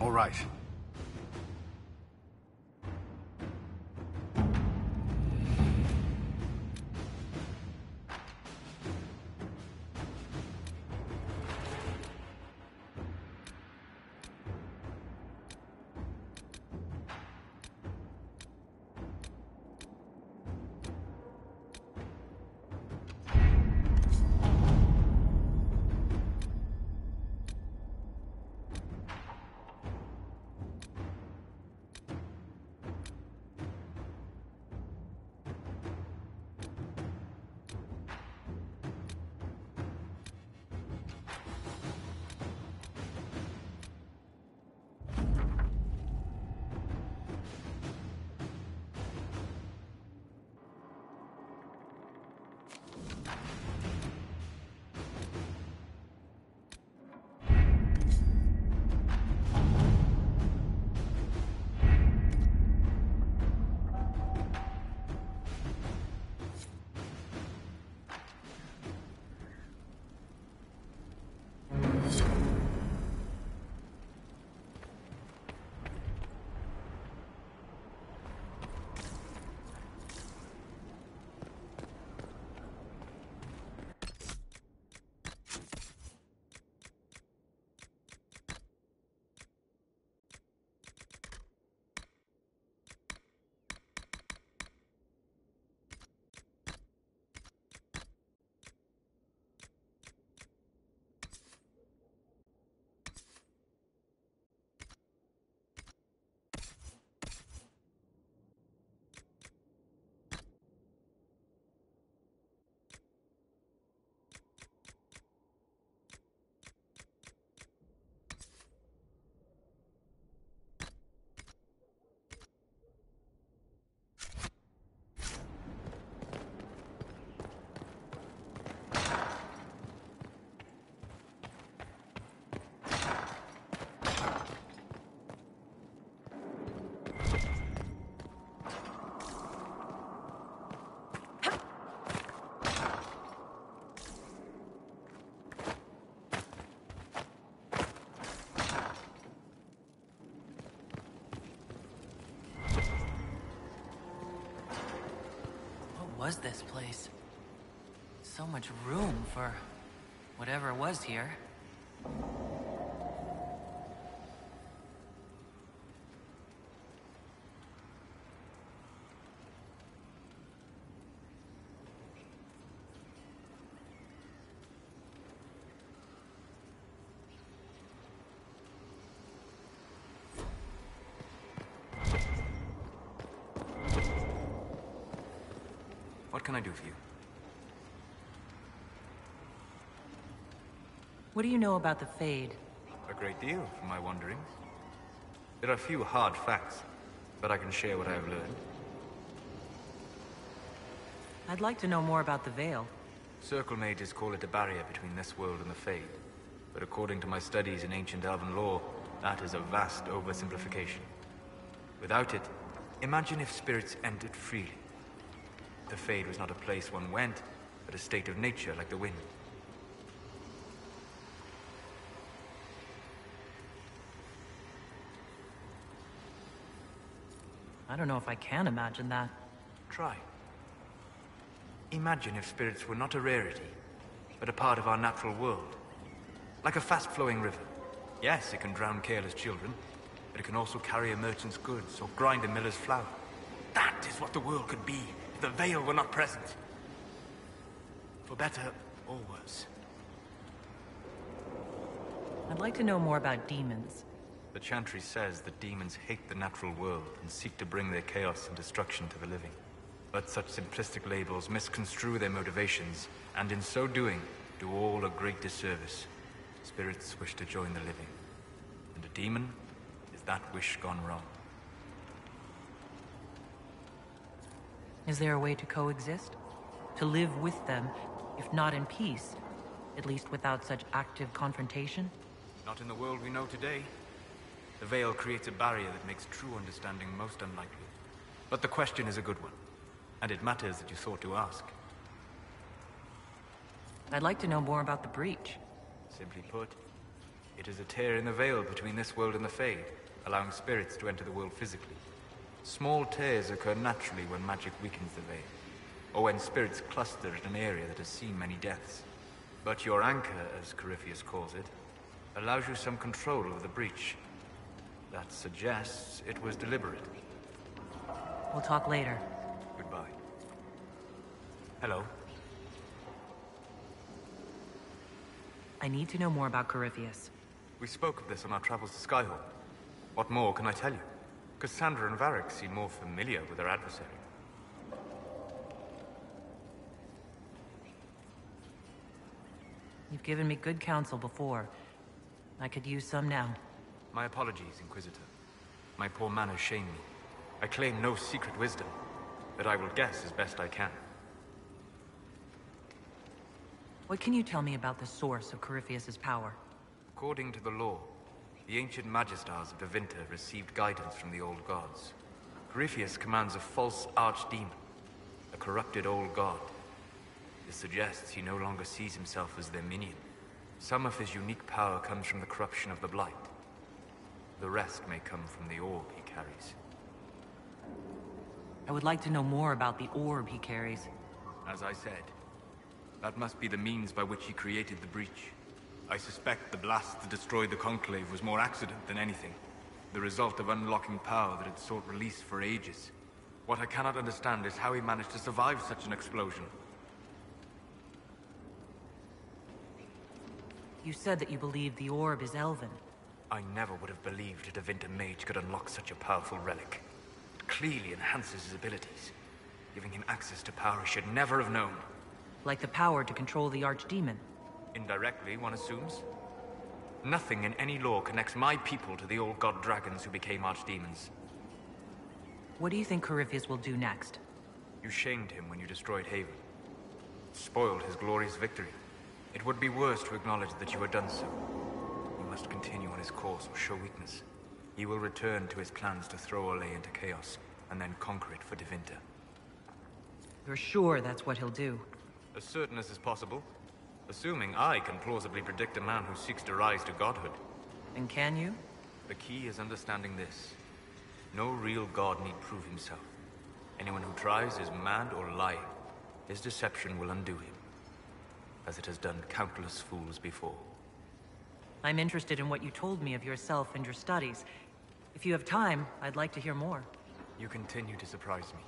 All right. was this place? So much room for whatever was here. What can I do for you? What do you know about the Fade? A great deal, from my wanderings. There are few hard facts, but I can share what I have learned. I'd like to know more about the Veil. Circle mages call it a barrier between this world and the Fade. But according to my studies in ancient elven lore, that is a vast oversimplification. Without it, imagine if spirits entered freely. The Fade was not a place one went, but a state of nature like the wind. I don't know if I can imagine that. Try. Imagine if spirits were not a rarity, but a part of our natural world. Like a fast-flowing river. Yes, it can drown careless children, but it can also carry a merchant's goods or grind a miller's flour. That is what the world could be if the Veil were not present. For better or worse. I'd like to know more about demons. The Chantry says that demons hate the natural world and seek to bring their chaos and destruction to the living. But such simplistic labels misconstrue their motivations, and in so doing, do all a great disservice. Spirits wish to join the living, and a demon is that wish gone wrong. Is there a way to coexist? To live with them, if not in peace, at least without such active confrontation? Not in the world we know today. The Veil creates a barrier that makes true understanding most unlikely. But the question is a good one, and it matters that you thought to ask. I'd like to know more about the Breach. Simply put, it is a tear in the Veil between this world and the Fade, allowing spirits to enter the world physically. Small tears occur naturally when magic weakens the Veil, or when spirits cluster at an area that has seen many deaths. But your anchor, as Corypheus calls it, allows you some control over the Breach. That suggests it was deliberate. We'll talk later. Goodbye. Hello. I need to know more about Corypheus. We spoke of this on our travels to Skyhawk. What more can I tell you? Cassandra and Varric seem more familiar with their adversary. You've given me good counsel before. I could use some now. My apologies, Inquisitor. My poor manners shame me. I claim no secret wisdom, but I will guess as best I can. What can you tell me about the source of Corypheus's power? According to the law, the ancient Magistars of Devinter received guidance from the old gods. Corypheus commands a false archdemon, a corrupted old god. This suggests he no longer sees himself as their minion. Some of his unique power comes from the corruption of the Blight. The rest may come from the orb he carries. I would like to know more about the orb he carries. As I said, that must be the means by which he created the Breach. I suspect the blast that destroyed the Conclave was more accident than anything. The result of unlocking power that had sought release for ages. What I cannot understand is how he managed to survive such an explosion. You said that you believe the orb is elven. I never would have believed a Devinter mage could unlock such a powerful relic. It clearly enhances his abilities, giving him access to power he should never have known. Like the power to control the archdemon. Indirectly, one assumes. Nothing in any law connects my people to the old god dragons who became archdemons. What do you think Corypheus will do next? You shamed him when you destroyed Haven. Spoiled his glorious victory. It would be worse to acknowledge that you had done so. He must continue on his course or show weakness. He will return to his plans to throw Olay into chaos, and then conquer it for Devinter. You're sure that's what he'll do? As certain as is possible. Assuming I can plausibly predict a man who seeks to rise to godhood. And can you? The key is understanding this. No real god need prove himself. Anyone who tries is mad or lying. His deception will undo him, as it has done countless fools before. I'm interested in what you told me of yourself and your studies. If you have time, I'd like to hear more. You continue to surprise me.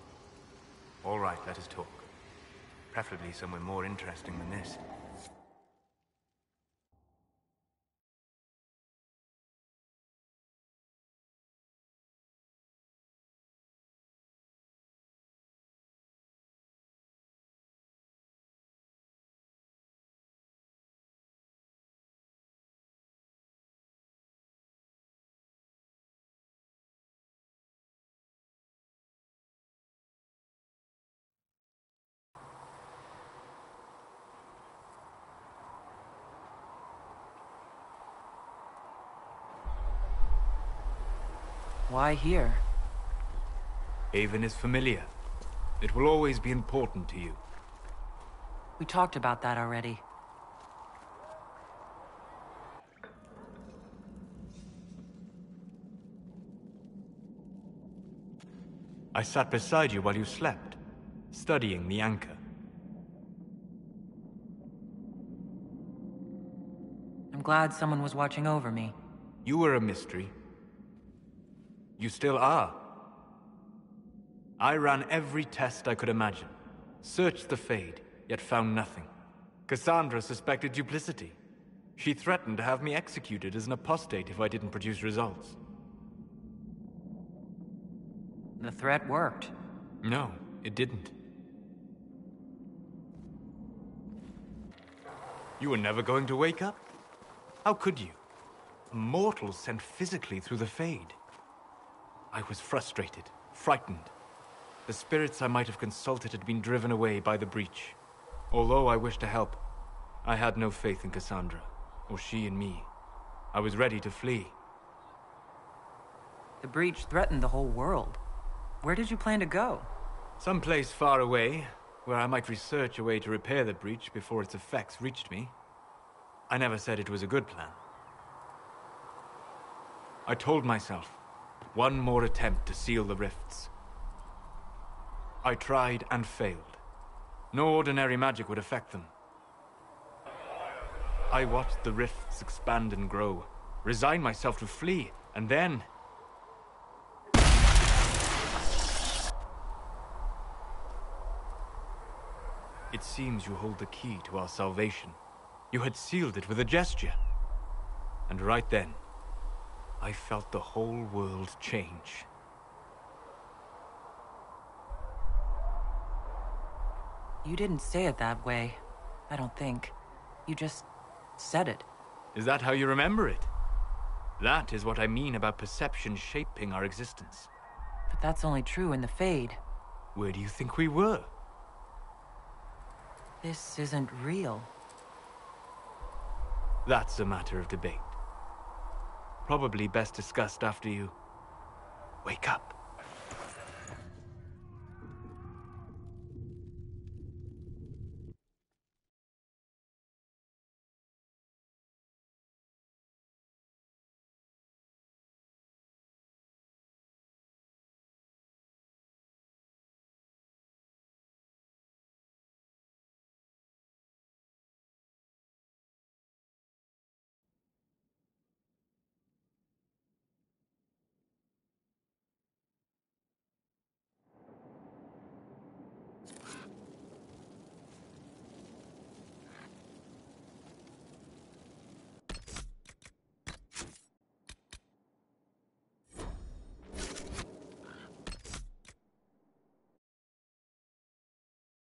All right, let us talk. Preferably somewhere more interesting than this. Why here? Haven is familiar. It will always be important to you. We talked about that already. I sat beside you while you slept, studying the anchor. I'm glad someone was watching over me. You were a mystery. You still are. I ran every test I could imagine. Searched the Fade, yet found nothing. Cassandra suspected duplicity. She threatened to have me executed as an apostate if I didn't produce results. The threat worked. No, it didn't. You were never going to wake up? How could you? A mortal sent physically through the Fade. I was frustrated, frightened. The spirits I might have consulted had been driven away by the breach. Although I wished to help, I had no faith in Cassandra, or she in me. I was ready to flee. The breach threatened the whole world. Where did you plan to go? Someplace far away, where I might research a way to repair the breach before its effects reached me. I never said it was a good plan. I told myself, one more attempt to seal the rifts. I tried and failed. No ordinary magic would affect them. I watched the rifts expand and grow, resigned myself to flee, and then... It seems you hold the key to our salvation. You had sealed it with a gesture. And right then, I felt the whole world change. You didn't say it that way, I don't think. You just said it. Is that how you remember it? That is what I mean about perception shaping our existence. But that's only true in the Fade. Where do you think we were? This isn't real. That's a matter of debate. Probably best discussed after you wake up.